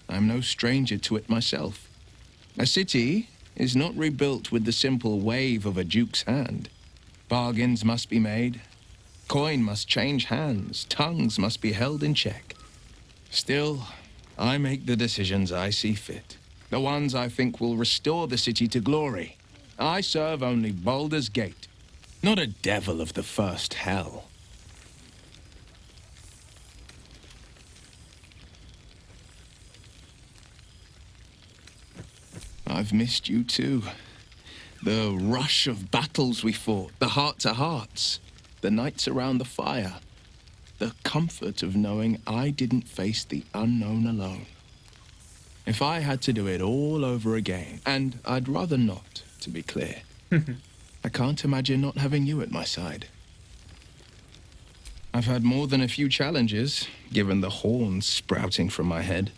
I'm no stranger to it myself. A city is not rebuilt with the simple wave of a duke's hand. Bargains must be made. Coin must change hands. Tongues must be held in check. Still, I make the decisions I see fit. The ones I think will restore the city to glory. I serve only Baldur's Gate, not a devil of the first hell. I've missed you too. The rush of battles we fought, the heart-to-hearts, the nights around the fire, the comfort of knowing I didn't face the unknown alone. If I had to do it all over again, and I'd rather not, to be clear, I can't imagine not having you at my side. I've had more than a few challenges, given the horns sprouting from my head.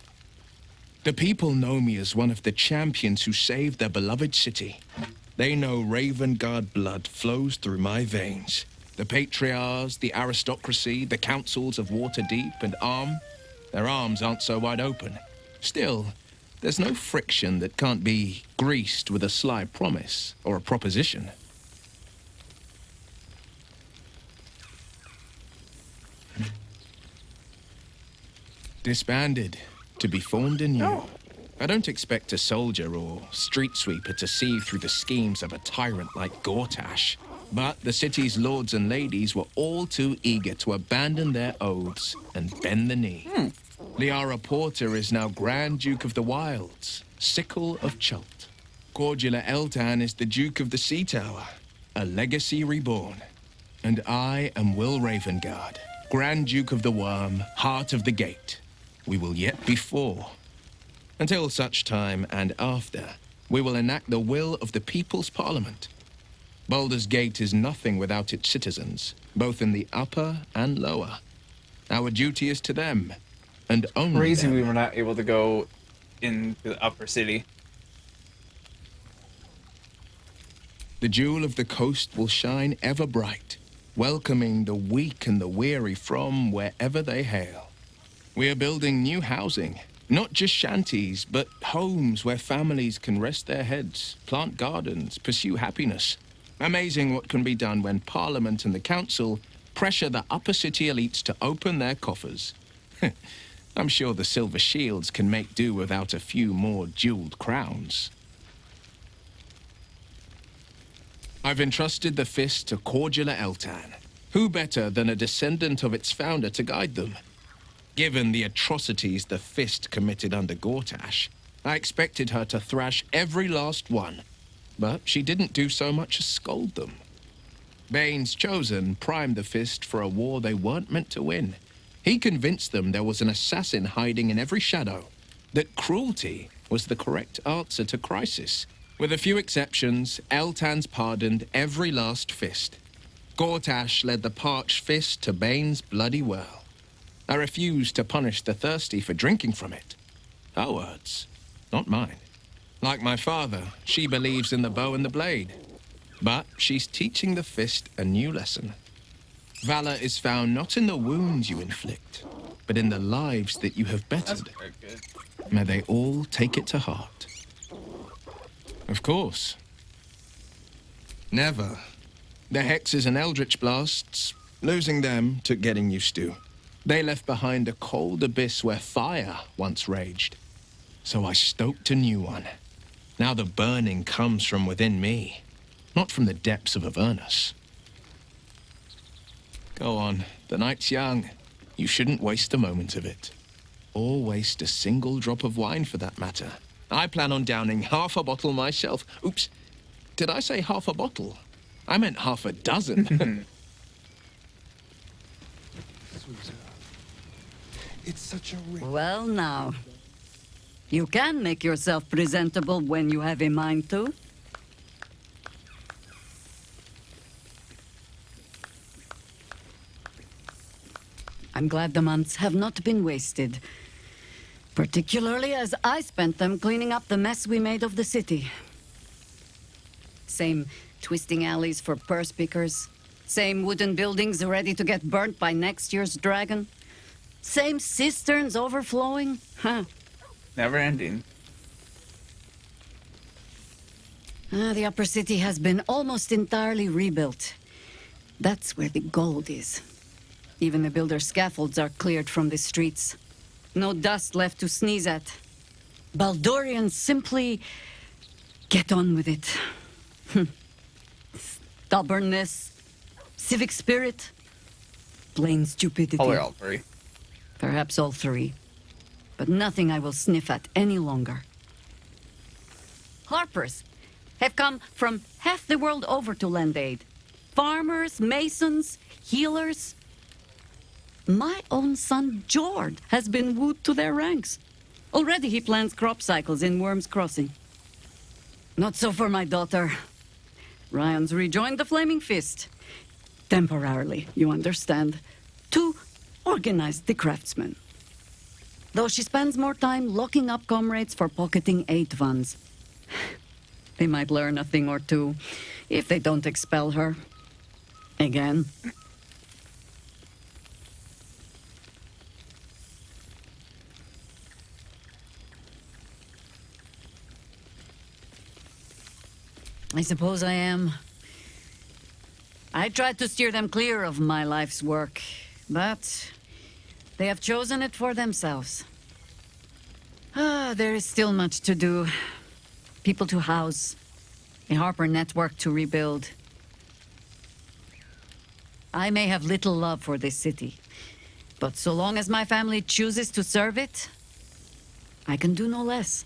The people know me as one of the champions who saved their beloved city. They know Ravengard blood flows through my veins. The patriarchs, the aristocracy, the councils of Waterdeep and Arm, their arms aren't so wide open. Still, there's no friction that can't be greased with a sly promise or a proposition. Disbanded, to be formed anew. I don't expect a soldier or street sweeper to see through the schemes of a tyrant like Gortash. But the city's lords and ladies were all too eager to abandon their oaths and bend the knee. Liara Porter is now Grand Duke of the Wilds, Sickle of Chult. Cordula Eltan is the Duke of the Sea Tower, a legacy reborn. And I am Will Ravengard, Grand Duke of the Worm, Heart of the Gate. We will yet be four. Until such time and after, we will enact the will of the People's Parliament. Baldur's Gate is nothing without its citizens, both in the upper and lower. Our duty is to them, and only Crazy them. we were not able to go into the upper city. The jewel of the coast will shine ever bright, welcoming the weak and the weary from wherever they hail. We are building new housing, not just shanties, but homes where families can rest their heads, plant gardens, pursue happiness. Amazing what can be done when Parliament and the Council pressure the upper city elites to open their coffers. I'm sure the Silver Shields can make do without a few more jeweled crowns. I've entrusted the Fist to Cordula Eltan. Who better than a descendant of its founder to guide them? Given the atrocities the Fist committed under Gortash, I expected her to thrash every last one. But she didn't do so much as scold them. Bane's Chosen primed the Fist for a war they weren't meant to win. He convinced them there was an assassin hiding in every shadow, that cruelty was the correct answer to crisis. With a few exceptions, Eltan's pardoned every last Fist. Gortash led the parched Fist to Bane's bloody well. I refused to punish the thirsty for drinking from it. Her words, not mine. Like my father, she believes in the bow and the blade. But she's teaching the Fist a new lesson. Valor is found not in the wounds you inflict, but in the lives that you have bettered. That's very good. May they all take it to heart. Of course. Never. The hexes and eldritch blasts, losing them took getting used to. They left behind a cold abyss where fire once raged. So I stoked a new one. Now the burning comes from within me, not from the depths of Avernus. Go on, the night's young. You shouldn't waste a moment of it. Or waste a single drop of wine for that matter. I plan on downing half a bottle myself. Oops, did I say half a bottle? I meant half a dozen. It's such a rich... Well now, you can make yourself presentable when you have a mind to. I'm glad the months have not been wasted. Particularly as I spent them cleaning up the mess we made of the city. Same twisting alleys for purse pickers. Same wooden buildings ready to get burnt by next year's dragon. Same cisterns overflowing. Huh. Never ending. The upper city has been almost entirely rebuilt. That's where the gold is. Even the builder's scaffolds are cleared from the streets. No dust left to sneeze at. Baldurians simply get on with it. Stubbornness, civic spirit, plain stupidity. Probably all three. Perhaps all three. But nothing I will sniff at any longer. Harpers have come from half the world over to lend aid. Farmers, masons, healers. My own son, Jord, has been wooed to their ranks. Already he plans crop cycles in Worm's Crossing. Not so for my daughter. Ryan's rejoined the Flaming Fist. Temporarily, you understand. To organize the craftsmen. Though she spends more time locking up comrades for pocketing aid funds. They might learn a thing or two, if they don't expel her. Again. I suppose I am. I tried to steer them clear of my life's work, but they have chosen it for themselves. There is still much to do. People to house, a Harper network to rebuild. I may have little love for this city, But so long as my family chooses to serve it, I can do no less.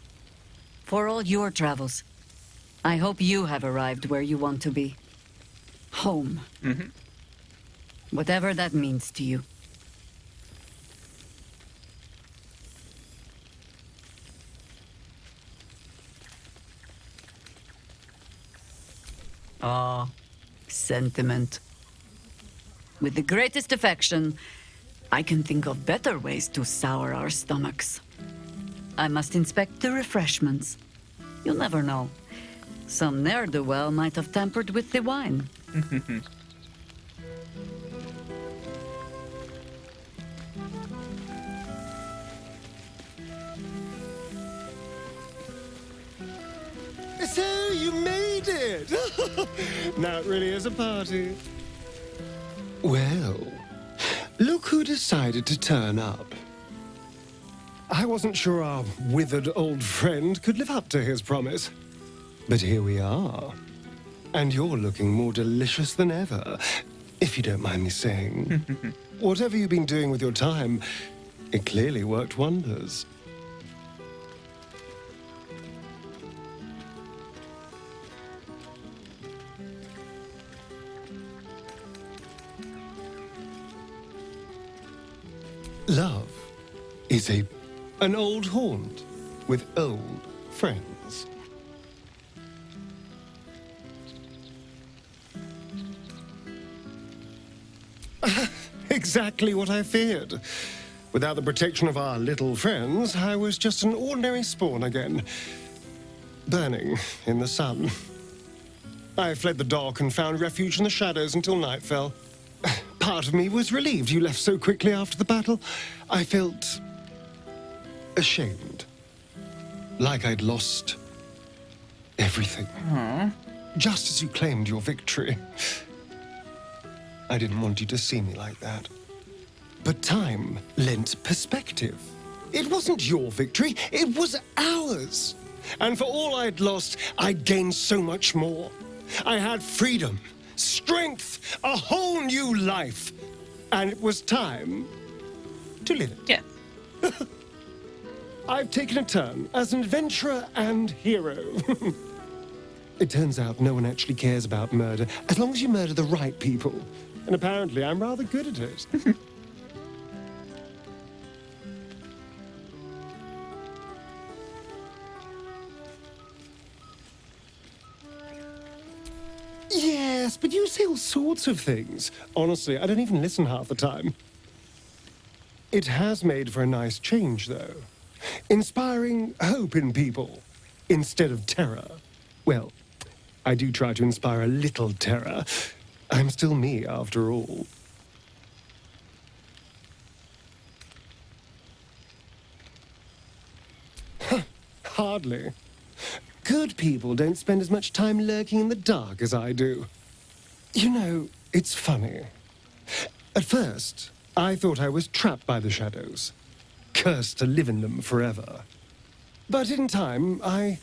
For all your travels, I hope you have arrived where you want to be. Home. Mm-hmm. Whatever that means to you. Ah, sentiment. With the greatest affection, I can think of better ways to sour our stomachs. I must inspect the refreshments. You'll never know. Some ne'er-do-well might have tampered with the wine. So you made it! Now it really is a party. Well, look who decided to turn up. I wasn't sure our withered old friend could live up to his promise. But here we are. And you're looking more delicious than ever, if you don't mind me saying. Whatever you've been doing with your time, it clearly worked wonders. Love is an old haunt with old friends. Exactly what I feared. Without the protection of our little friends, I was just an ordinary spawn again, burning in the sun. I fled the dock and found refuge in the shadows until night fell. Part of me was relieved you left so quickly after the battle. I felt ashamed. Like I'd lost everything. Just as you claimed your victory. I didn't want you to see me like that. But time lent perspective. It wasn't your victory, it was ours. And for all I'd lost, I'd gained so much more. I had freedom, strength, a whole new life. And it was time to live it. Yeah. I've taken a turn as an adventurer and hero. It turns out no one actually cares about murder as long as you murder the right people. And apparently I'm rather good at it. Yes, but you say all sorts of things. Honestly, I don't even listen half the time. It has made for a nice change, though. Inspiring hope in people instead of terror. Well, I do try to inspire a little terror. I'm still me, after all. Hardly. Good people don't spend as much time lurking in the dark as I do. You know, it's funny. At first, I thought I was trapped by the shadows, cursed to live in them forever. But in time, I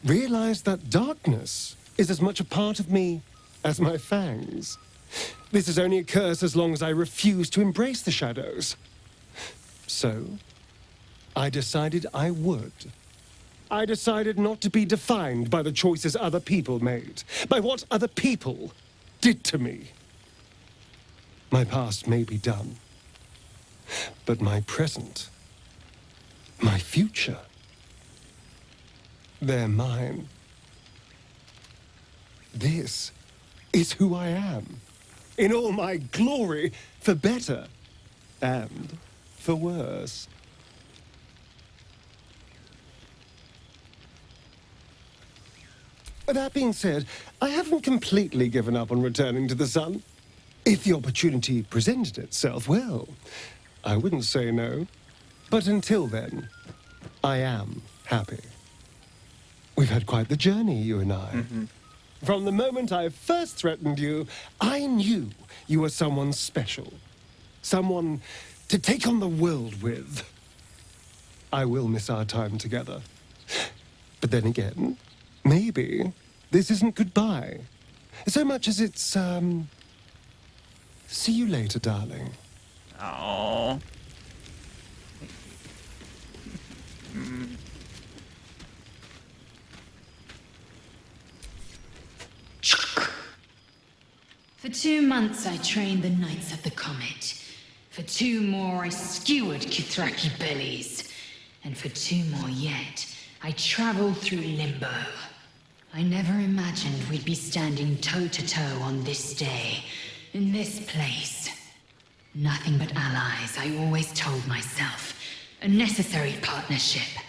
realized that darkness is as much a part of me as my fangs. This is only a curse as long as I refuse to embrace the shadows. So, I decided I would. I decided not to be defined by the choices other people made, by what other people did to me. My past may be done, but my present, my future, they're mine. This is who I am, in all my glory, for better and for worse. That being said, I haven't completely given up on returning to the sun. If the opportunity presented itself, well, I wouldn't say no. But until then, I am happy. We've had quite the journey, you and I. From the moment I first threatened you, I knew you were someone special. Someone to take on the world with. I will miss our time together. But then again, maybe this isn't goodbye. So much as it's, see you later, darling. Oh. For 2 months I trained the Knights of the Comet. For 2 more I skewered Kithraki bellies. And for 2 more yet, I traveled through Limbo. I never imagined we'd be standing toe-to-toe on this day, in this place. Nothing but allies, I always told myself. A necessary partnership.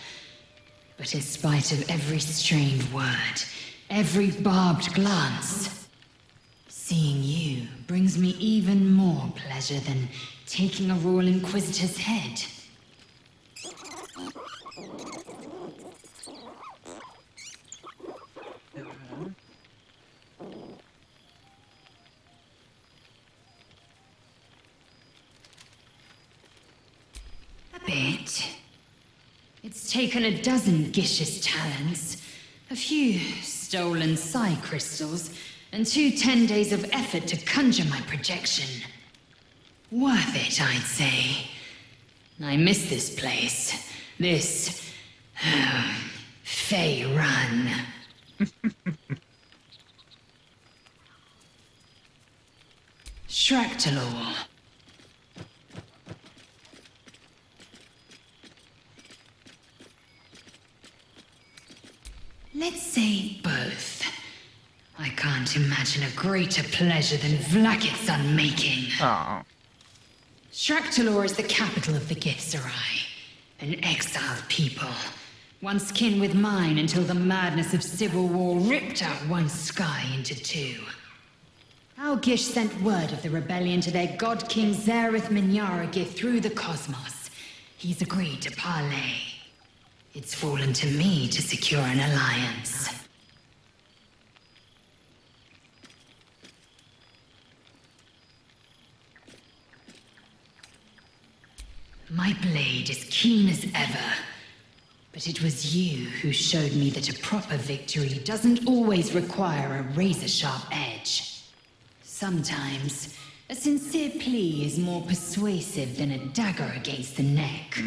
But in spite of every strained word, every barbed glance, seeing you brings me even more pleasure than taking a Royal Inquisitor's head. A bit. It's taken a dozen Gish's talents, a few stolen psi crystals, and 2 10 days of effort to conjure my projection. Worth it, I'd say. I miss this place. This... Fey Run. Shractalor. Let's say both. I can't imagine a greater pleasure than Vlakit's unmaking. Oh. Shractalor is the capital of the Githzerai, an exiled people, once kin with mine until the madness of civil war ripped out one sky into 2. Our Gish sent word of the rebellion to their god king Zareth Minyaragith through the cosmos. He's agreed to parley. It's fallen to me to secure an alliance. My blade is keen as ever, but it was you who showed me that a proper victory doesn't always require a razor-sharp edge. Sometimes, a sincere plea is more persuasive than a dagger against the neck.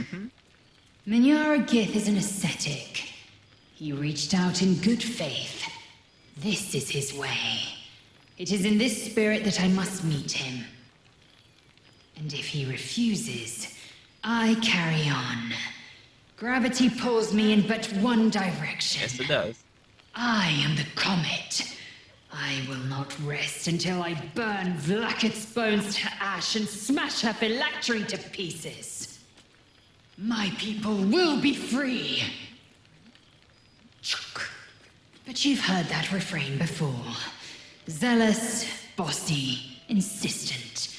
Minyaragith is an ascetic. He reached out in good faith. This is his way. It is in this spirit that I must meet him. And if he refuses, I carry on. Gravity pulls me in but one direction. Yes, it does. I am the comet. I will not rest until I burn Vlakit's bones to ash and smash her phylactery to pieces. My people will be free. But you've heard that refrain before. Zealous, bossy, insistent.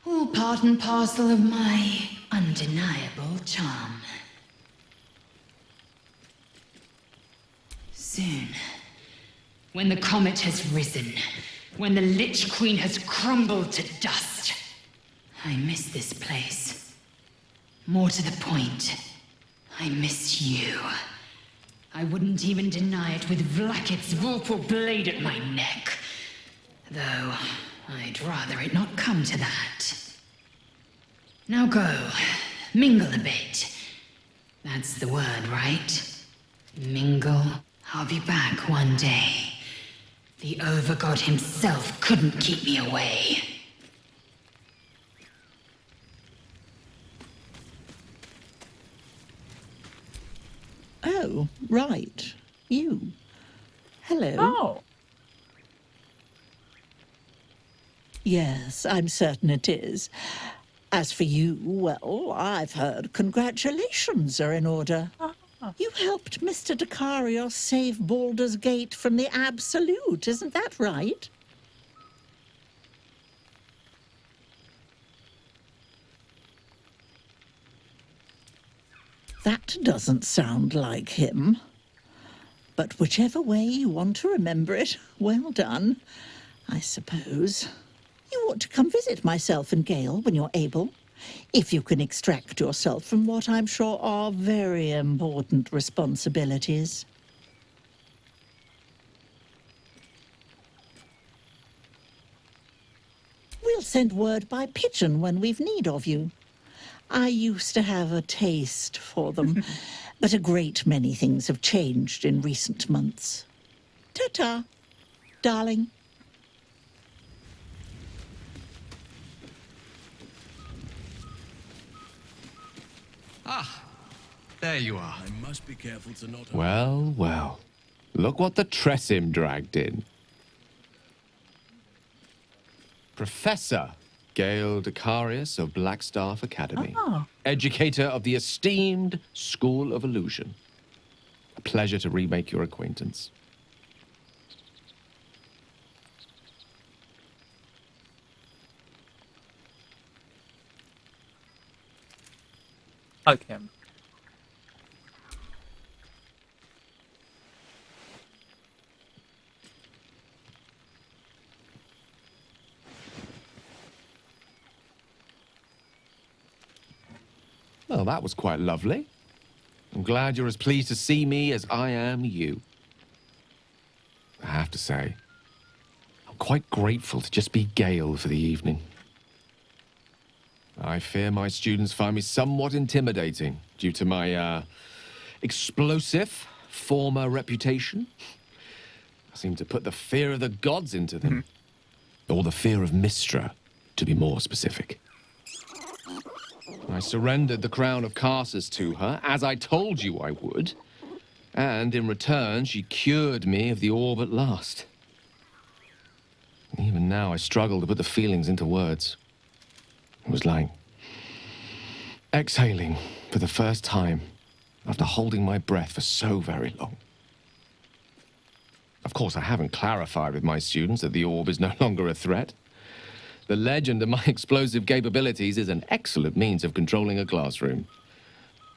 All part and parcel of my undeniable charm. Soon, when the comet has risen, when the Lich Queen has crumbled to dust, I miss this place. More to the point, I miss you. I wouldn't even deny it with Vlakit's vorpal blade at my neck. Though, I'd rather it not come to that. Now go, mingle a bit. That's the word, right? Mingle. I'll be back one day. The Overgod himself couldn't keep me away. Oh, right. You. Hello. Oh. Yes, I'm certain it is. As for you, well, I've heard congratulations are in order. You helped Mr. Dakarios save Baldur's Gate from the Absolute, isn't that right? That doesn't sound like him. But whichever way you want to remember it, well done, I suppose. You ought to come visit myself and Gale when you're able, if you can extract yourself from what I'm sure are very important responsibilities. We'll send word by pigeon when we've need of you. I used to have a taste for them. But a great many things have changed in recent months. Ta-ta, darling. Ah, there you are. I must be careful to not... Well, well. Look what the Tressim dragged in. Professor Gale Decarius of Blackstaff Academy. Ah. Educator of the esteemed School of Illusion. A pleasure to remake your acquaintance. Hug him. Well, that was quite lovely. I'm glad you're as pleased to see me as I am you. I have to say, I'm quite grateful to just be Gale for the evening. I fear my students find me somewhat intimidating due to my, explosive former reputation. I seem to put the fear of the gods into them. Or the fear of Mystra, to be more specific. I surrendered the crown of Carsus to her, as I told you I would. And in return, she cured me of the orb at last. Even now, I struggle to put the feelings into words. It was like exhaling for the first time after holding my breath for so very long. Of course, I haven't clarified with my students that the orb is no longer a threat. The legend of my explosive capabilities is an excellent means of controlling a classroom.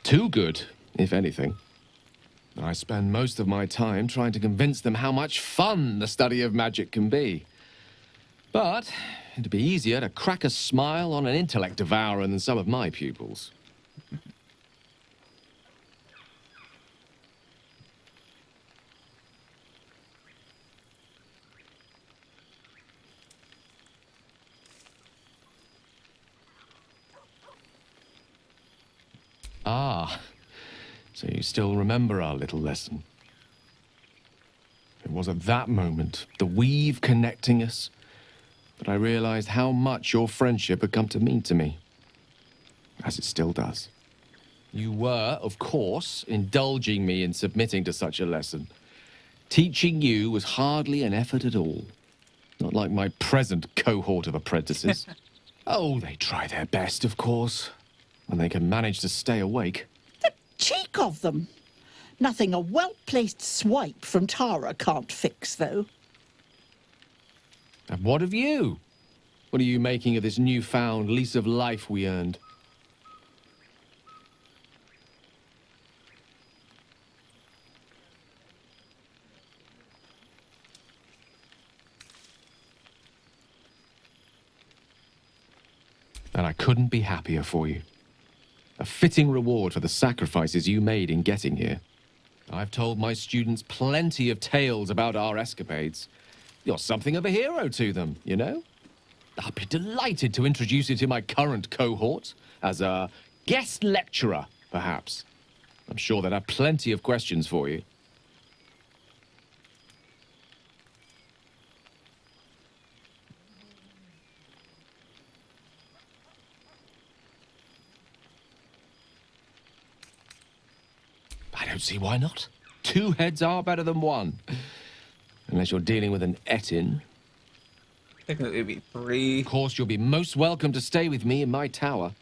Too good, if anything. I spend most of my time trying to convince them how much fun the study of magic can be. But it'd be easier to crack a smile on an intellect devourer than some of my pupils. Ah, so you still remember our little lesson. It was at that moment, the weave connecting us, that I realized how much your friendship had come to mean to me. As it still does. You were, of course, indulging me in submitting to such a lesson. Teaching you was hardly an effort at all. Not like my present cohort of apprentices. Oh, they try their best, of course. When they can manage to stay awake. The cheek of them! Nothing a well-placed swipe from Tara can't fix, though. And what of you? What are you making of this newfound lease of life we earned? And I couldn't be happier for you. A fitting reward for the sacrifices you made in getting here. I've told my students plenty of tales about our escapades. You're something of a hero to them, you know? I'd be delighted to introduce you to my current cohort as a guest lecturer, perhaps. I'm sure they'd have plenty of questions for you. I don't see why not. Two heads are better than one. Unless you're dealing with an Etin. I think it would be 3. Of course, you'll be most welcome to stay with me in my tower.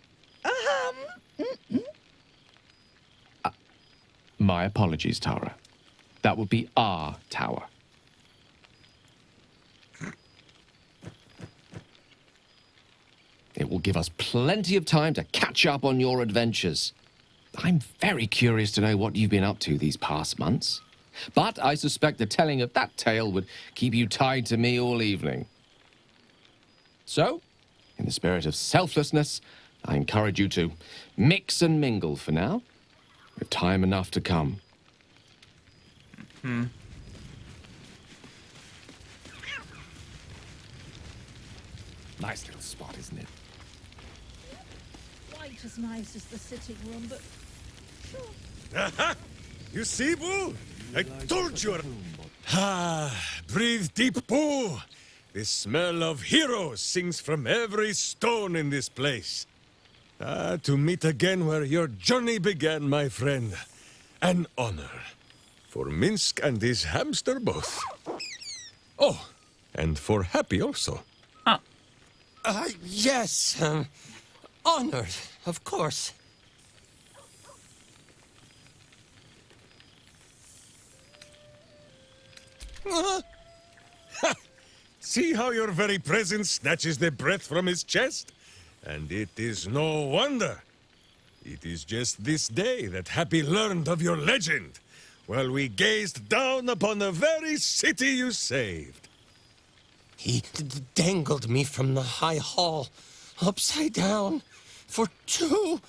My apologies, Tara. That would be our tower. It will give us plenty of time to catch up on your adventures. I'm very curious to know what you've been up to these past months. But I suspect the telling of that tale would keep you tied to me all evening. So, in the spirit of selflessness, I encourage you to mix and mingle for now, with time enough to come. Nice little spot, isn't it? Quite as nice as the sitting room, but sure, Aha! You see, Boo? I told you. Breathe deep, Boo. The smell of heroes sings from every stone in this place. To meet again where your journey began, my friend. An honor. For Minsk and his hamster both. Oh, and for Happy also. Yes. Honored, of course. See how your very presence snatches the breath from his chest? And it is no wonder. It is just this day that Happy learned of your legend, while we gazed down upon the very city you saved. He dangled me from the high hall, upside down, for 2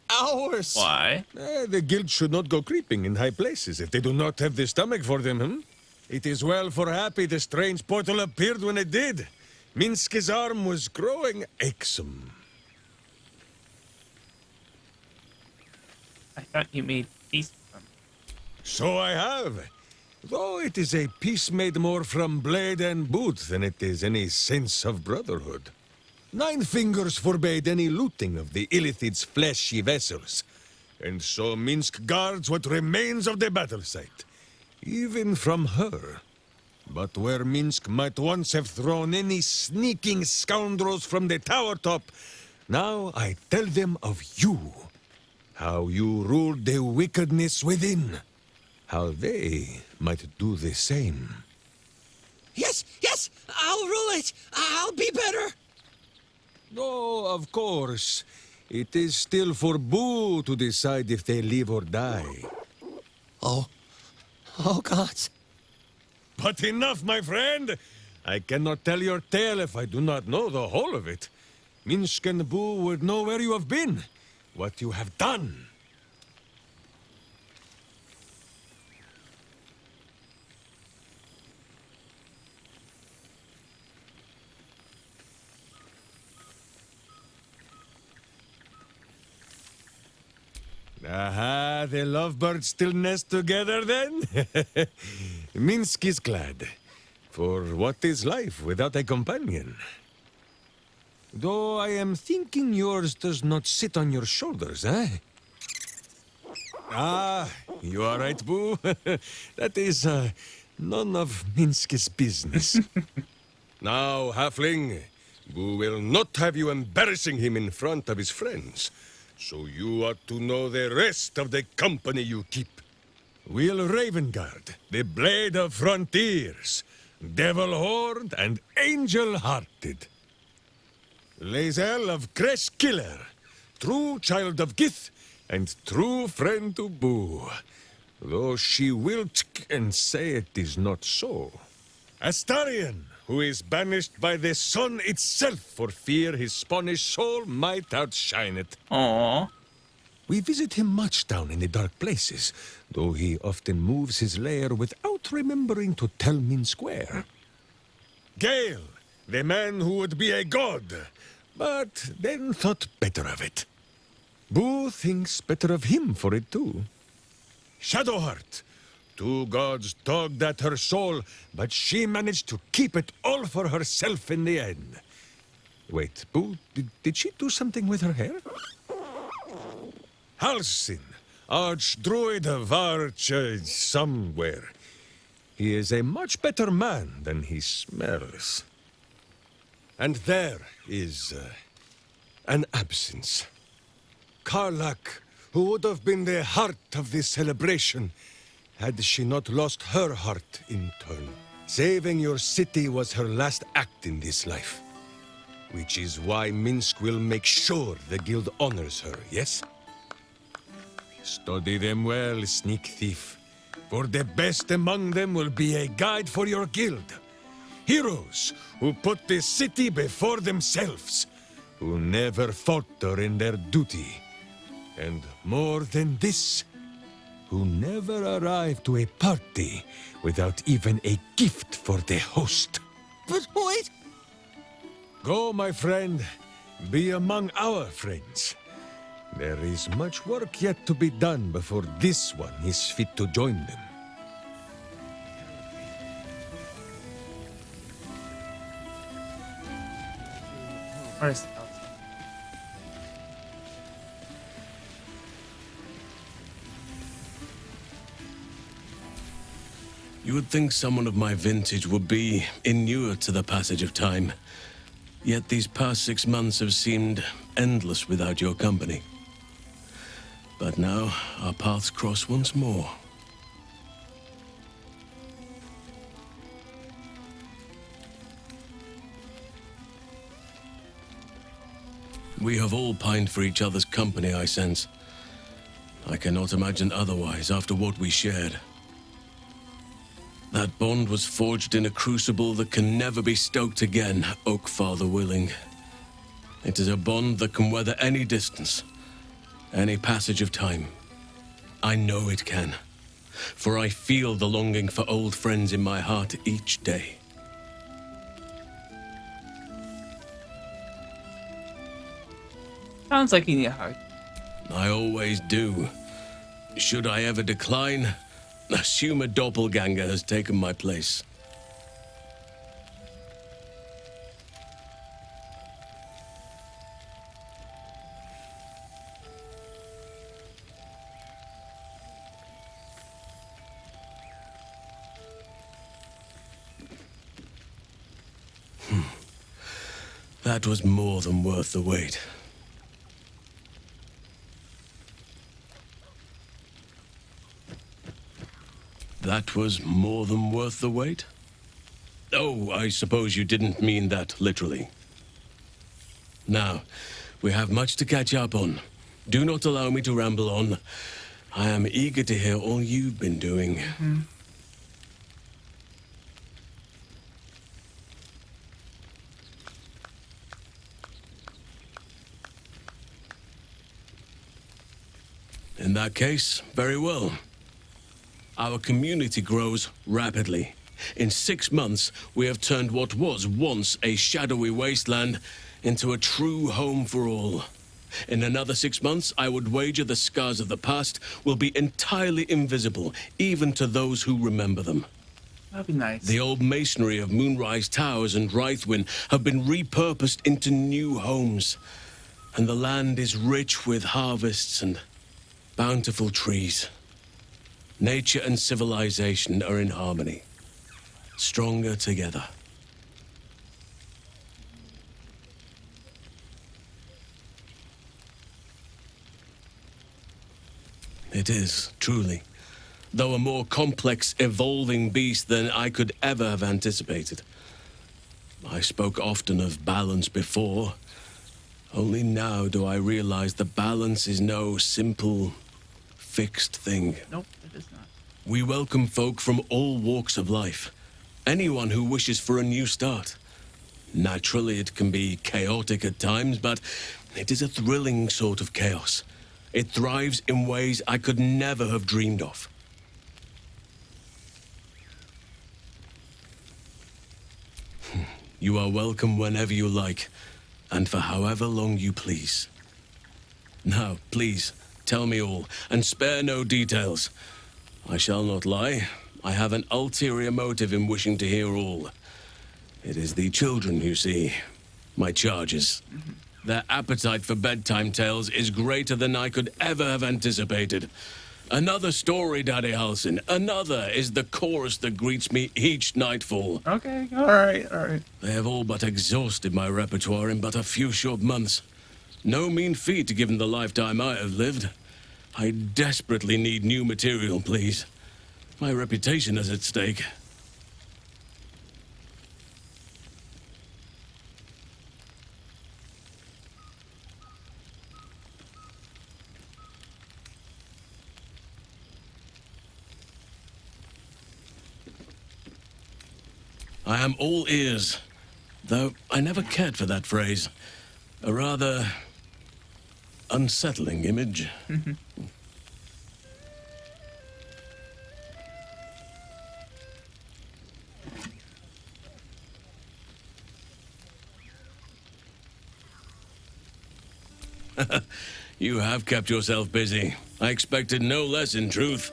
hours. Why? The guild should not go creeping in high places if they do not have the stomach for them, hmm? It is well for Happy the strange portal appeared when it did. Minsk's arm was growing achesome. I thought you made peace with them. So I have. Though it is a peace made more from blade and boot than it is any sense of brotherhood. 9 Fingers forbade any looting of the Illithid's fleshy vessels, and so Minsk guards what remains of the battle site, even from her. But where Minsk might once have thrown any sneaking scoundrels from the tower top, now I tell them of you. How you ruled the wickedness within. How they might do the same. Yes, I'll rule it. I'll be better. Oh, of course. It is still for Boo to decide if they live or die. Oh, gods. But enough, my friend! I cannot tell your tale if I do not know the whole of it. Minsk and Boo would know where you have been, what you have done. Aha, the lovebirds still nest together then? Minsk is glad. For what is life without a companion? Though I am thinking yours does not sit on your shoulders, eh? Ah, you are right, Boo. That is none of Minsk's business. Now, Halfling, Boo will not have you embarrassing him in front of his friends. So you ought to know the rest of the company you keep. Will Ravengard, the Blade of Frontiers, Devil-Horned and Angel-Hearted. Lae'zel of Creshkiller, true child of Gith and true friend to Boo, though she will and say it is not so. Astarion, who is banished by the sun itself for fear his Spanish soul might outshine it. Aww. We visit him much down in the dark places, though he often moves his lair without remembering to tell Minsk where. Gale, the man who would be a god, but then thought better of it. Boo thinks better of him for it too. Shadowheart, 2 gods tugged at her soul, but she managed to keep it all for herself in the end. Wait, Boo, did she do something with her hair? Halsin, Archdruid of Arch... somewhere. He is a much better man than he smells. And there is... an absence. Karlak, who would have been the heart of this celebration, had she not lost her heart in turn. Saving your city was her last act in this life. Which is why Minsk will make sure the guild honors her, yes? Study them well, sneak thief. For the best among them will be a guide for your guild. Heroes who put the city before themselves. Who never falter in their duty. And more than this, who never arrive to a party without even a gift for the host. But wait! Go, my friend. Be among our friends. There is much work yet to be done before this one is fit to join them. Where's the You would think someone of my vintage would be inured to the passage of time. Yet these past 6 months have seemed endless without your company. But now, our paths cross once more. We have all pined for each other's company, I sense. I cannot imagine otherwise after what we shared. That bond was forged in a crucible that can never be stoked again, Oak Father willing. It is a bond that can weather any distance, any passage of time. I know it can, for I feel the longing for old friends in my heart each day. Sounds like you need a hug. I always do. Should I ever decline, assume a doppelganger has taken my place. That was more than worth the wait. That was more than worth the wait? Oh, I suppose you didn't mean that literally. Now, we have much to catch up on. Do not allow me to ramble on. I am eager to hear all you've been doing. In that case, very well. Our community grows rapidly. In 6 months, we have turned what was once a shadowy wasteland into a true home for all. In another 6 months, I would wager the scars of the past will be entirely invisible, even to those who remember them. That'd be nice. The old masonry of Moonrise Towers and Rythwin have been repurposed into new homes, and the land is rich with harvests and bountiful trees. Nature and civilization are in harmony, stronger together. It is, truly, though a more complex, evolving beast than I could ever have anticipated. I spoke often of balance before. Only now do I realize that balance is no simple, fixed thing. Nope, it is not. We welcome folk from all walks of life. Anyone who wishes for a new start. Naturally, it can be chaotic at times, but it is a thrilling sort of chaos. It thrives in ways I could never have dreamed of. You are welcome whenever you like, and for however long you please. Now, please, tell me all, and spare no details. I shall not lie. I have an ulterior motive in wishing to hear all. It is the children, you see. My charges. Their appetite for bedtime tales is greater than I could ever have anticipated. Another story, Daddy Halsin. Another is the chorus that greets me each nightfall. Okay, alright. They have all but exhausted my repertoire in but a few short months. No mean feat given the lifetime I have lived. I desperately need new material, please. My reputation is at stake. I am all ears, though I never cared for that phrase. A rather unsettling image. You have kept yourself busy. I expected no less, in truth.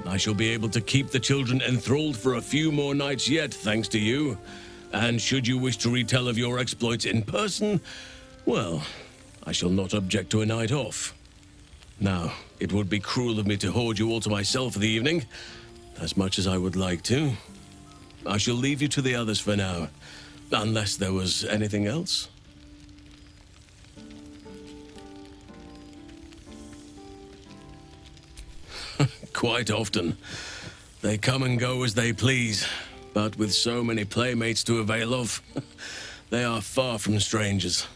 I shall be able to keep the children enthralled for a few more nights yet, thanks to you. And should you wish to retell of your exploits in person, well, I shall not object to a night off. Now, it would be cruel of me to hoard you all to myself for the evening, as much as I would like to. I shall leave you to the others for now, unless there was anything else. Quite often. They come and go as they please, but with so many playmates to avail of, they are far from strangers.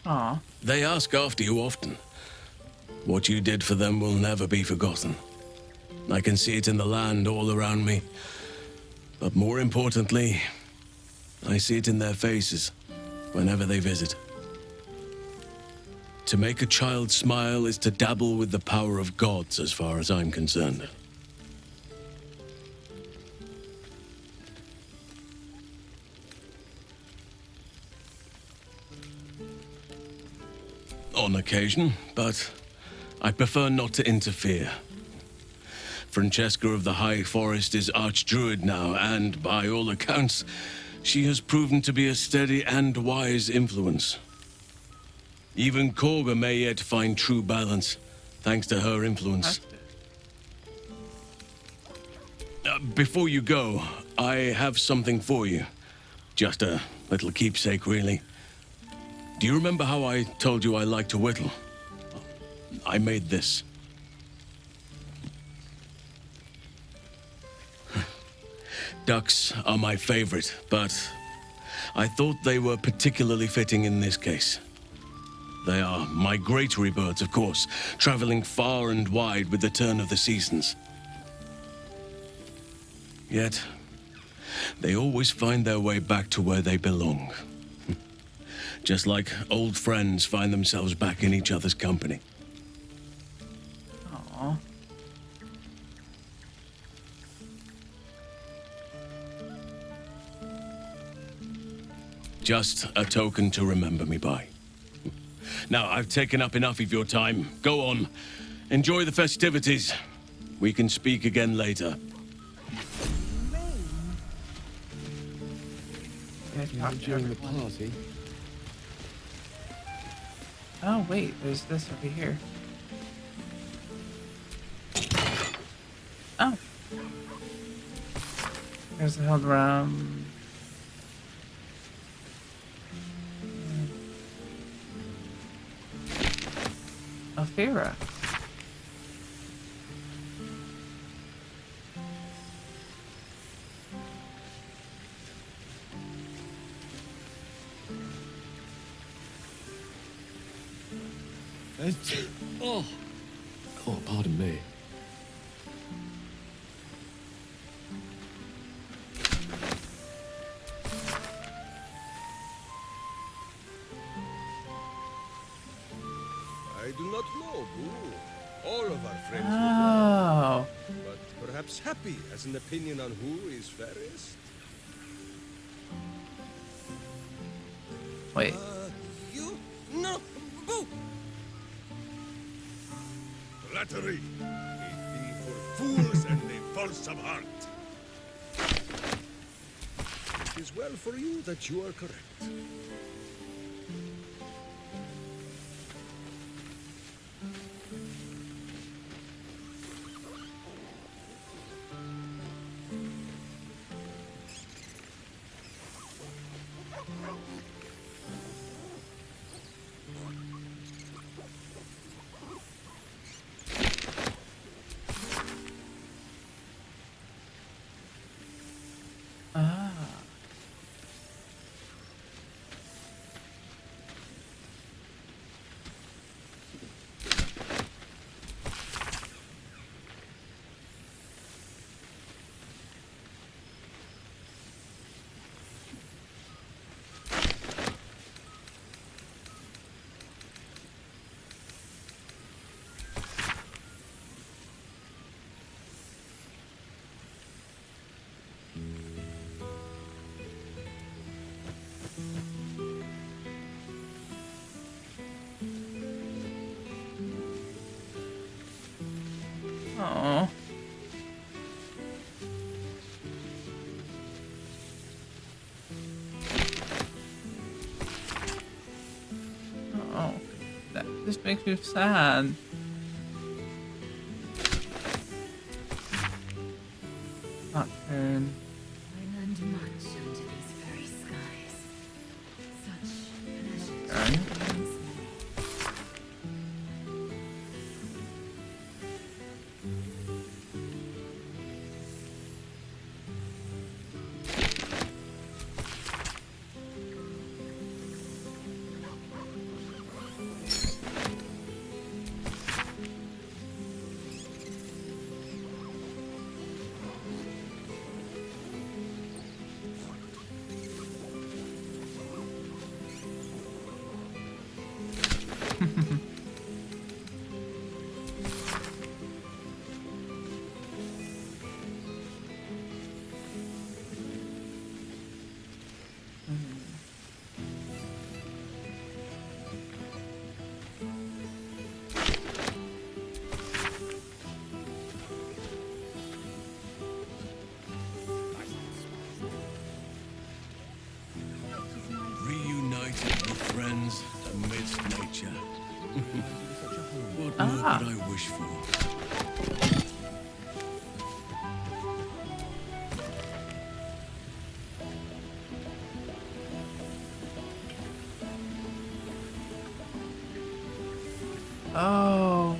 Aw. They ask after you often. What you did for them will never be forgotten. I can see it in the land all around me. But more importantly, I see it in their faces whenever they visit. To make a child smile is to dabble with the power of gods, as far as I'm concerned. On occasion, but I prefer not to interfere. Francesca of the High Forest is Archdruid now, and by all accounts, she has proven to be a steady and wise influence. Even Korga may yet find true balance, thanks to her influence. Before you go, I have something for you. Just a little keepsake, really. Do you remember how I told you I like to whittle? I made this. Ducks are my favorite, but I thought they were particularly fitting in this case. They are migratory birds, of course, traveling far and wide with the turn of the seasons. Yet, they always find their way back to where they belong. Just like old friends find themselves back in each other's company. Aww. Just a token to remember me by. Now, I've taken up enough of your time. Go on. Enjoy the festivities. We can speak again later. During the party. Oh wait, there's this over here. Oh. There's the held around. Alfira. Oh, pardon me. I do not know, Boo. All of our friends Oh. would know, but perhaps Happy has an opinion on who is fairest. Wait. You? No, Boo! Flattery. It be for fools and the false of heart. It is well for you that you are correct. Oh. Oh. That just makes me sad. Nocturne. I learned much under these very skies. Such Nocturne. Reunited with friends amidst nature. What more Ah. could I wish for? Oh.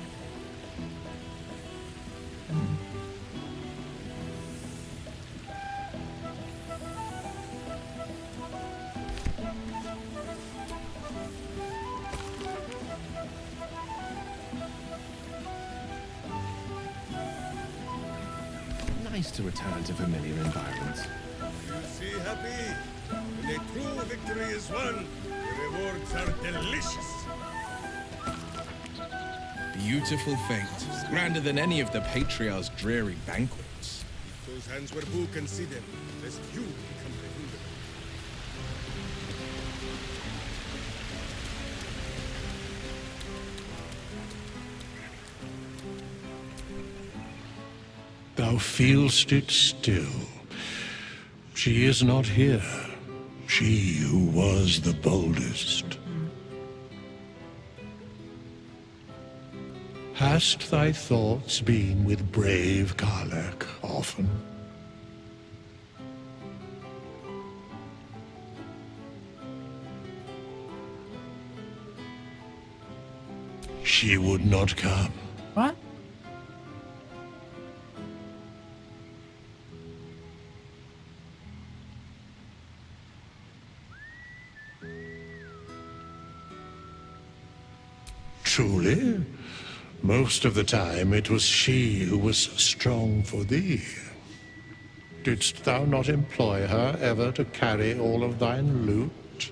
Nice to return to familiar environments. You see, Happy? When a true victory is won, the rewards are delicious. Beautiful fate, grander than any of the patriarch's dreary banquets. If those hands were Boo can see them, lest you become the hindrance. Thou feelst it still. She is not here. She who was the boldest. Hast thy thoughts been with brave Karlach often? She would not come. What? Truly? Most of the time it was she who was strong for thee. Didst thou not employ her ever to carry all of thine loot?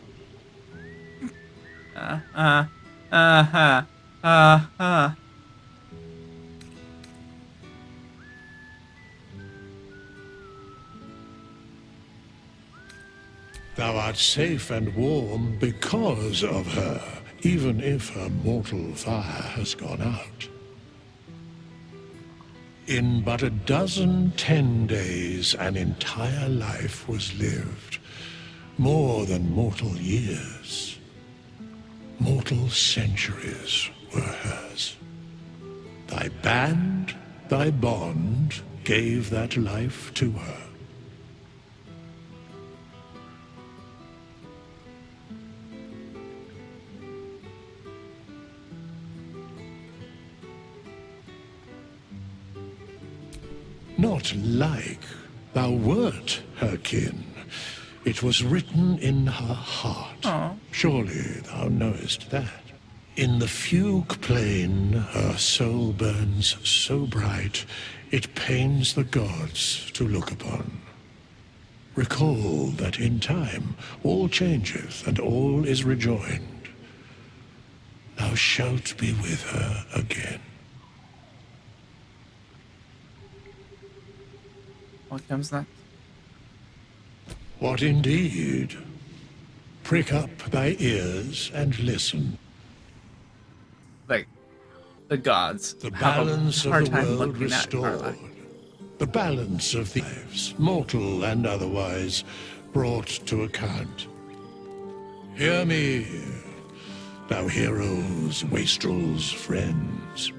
Thou art safe and warm because of her, even if her mortal fire has gone out. In but a dozen 10 days, an entire life was lived. More than mortal years. Mortal centuries were hers. Thy band, thy bond, gave that life to her. Not like thou wert her kin. It was written in her heart. Surely thou knowest that. In the fugue plain her soul burns so bright, it pains the gods to look upon. Recall that in time all changeth and all is rejoined. Thou shalt be with her again. What comes next? What indeed? Prick up thy ears and listen. Like, the gods The have a balance of hard the time world looking at restored. Carla. The balance of the lives, mortal and otherwise, brought to account. Hear me, thou heroes, wastrels, friends.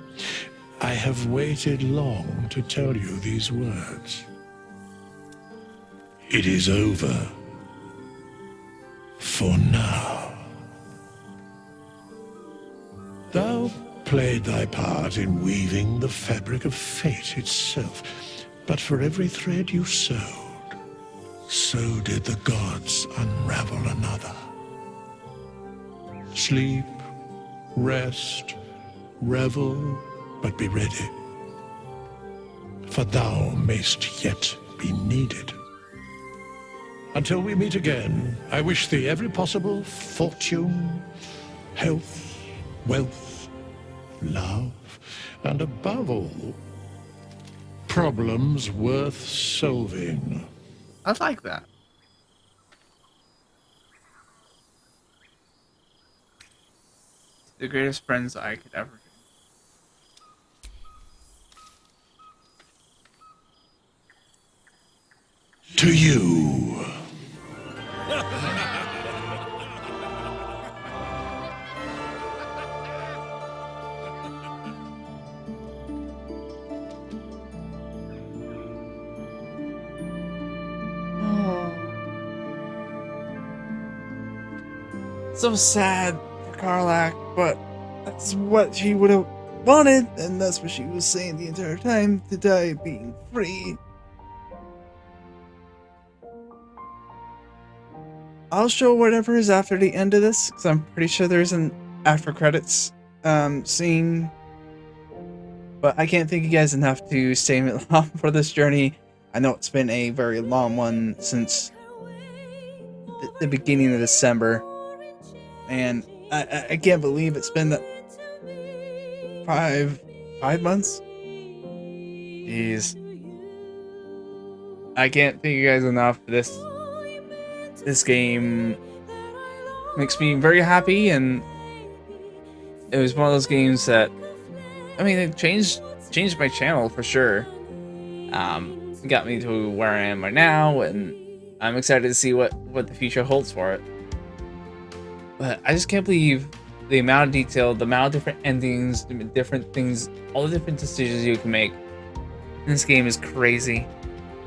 I have waited long to tell you these words. It is over. For now. Thou played thy part in weaving the fabric of fate itself, but for every thread you sewed, so did the gods unravel another. Sleep, rest, revel, but be ready, for thou mayst yet be needed. Until we meet again, I wish thee every possible fortune, health, wealth, love, and above all, problems worth solving. I like that. The greatest friends I could ever be. To you. So sad for Karlach, but that's what she would have wanted, and that's what she was saying the entire time, to die being free. I'll show whatever is after the end of this, because I'm pretty sure there's an after credits scene. But I can't thank you guys enough to stay along for this journey. I know it's been a very long one since the beginning of December. And I can't believe it's been 5 months. Jeez. I can't thank you guys enough. This game makes me very happy, and it was one of those games that, I mean, it changed my channel for sure. It got me to where I am right now, and I'm excited to see what the future holds for it. But I just can't believe the amount of detail, the amount of different endings, the different things, all the different decisions you can make in this game is crazy.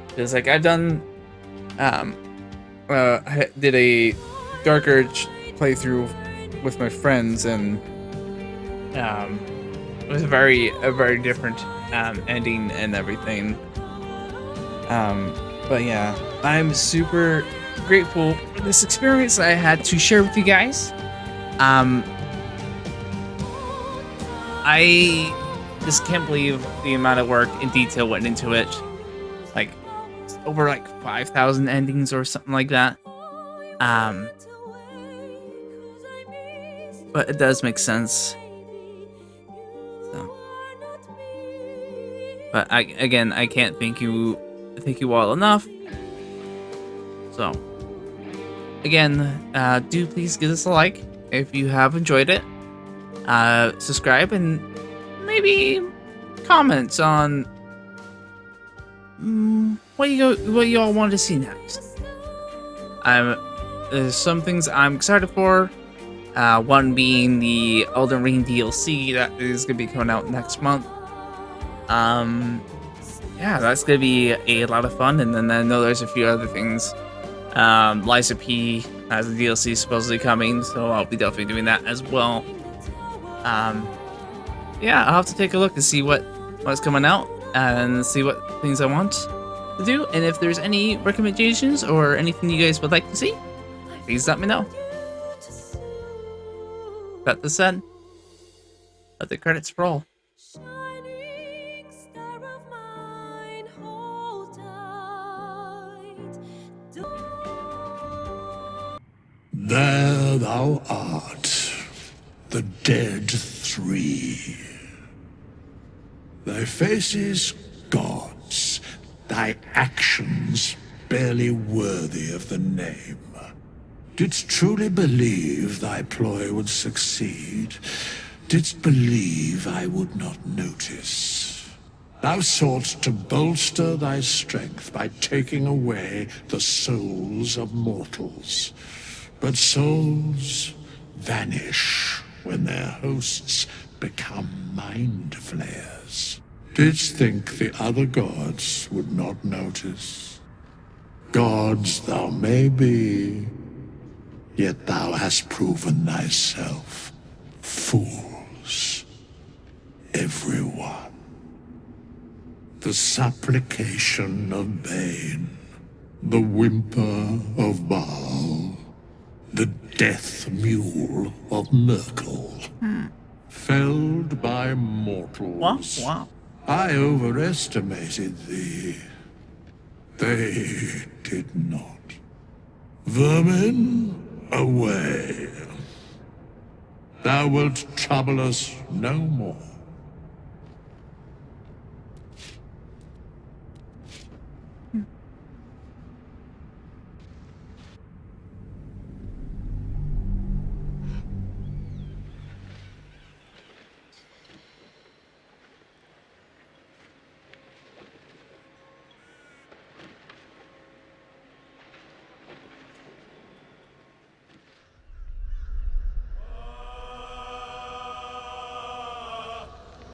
Because like I've done, I did a Dark Urge playthrough with my friends, and it was a very different ending and everything. But yeah, I'm super grateful for this experience I had to share with you guys. I just can't believe the amount of work and detail went into it. Like over like 5,000 endings or something like that. But it does make sense. So. But I can't thank you all enough. So again, do please give us a like if you have enjoyed it. Subscribe and maybe comments on what you all want to see next. There's some things I'm excited for. One being the Elden Ring DLC that is gonna be coming out next month. Yeah, that's gonna be a lot of fun. And then I know there's a few other things. Liza P has a DLC supposedly coming, so I'll be definitely doing that as well. Yeah, I'll have to take a look and see what's coming out and see what things I want to do. And if there's any recommendations or anything you guys would like to see, please let me know. That said, let the credits roll. There thou art, the dead three. Thy faces gods, thy actions barely worthy of the name. Didst truly believe thy ploy would succeed, didst believe I would not notice. Thou soughtst to bolster thy strength by taking away the souls of mortals. But souls vanish when their hosts become mind flayers. Didst think the other gods would not notice? Gods thou may be, yet thou hast proven thyself fools, everyone. The supplication of Bane, the whimper of Baal, the death mule of Merkel. Felled by mortals. I overestimated thee. They did not. Vermin, away. Thou wilt trouble us no more.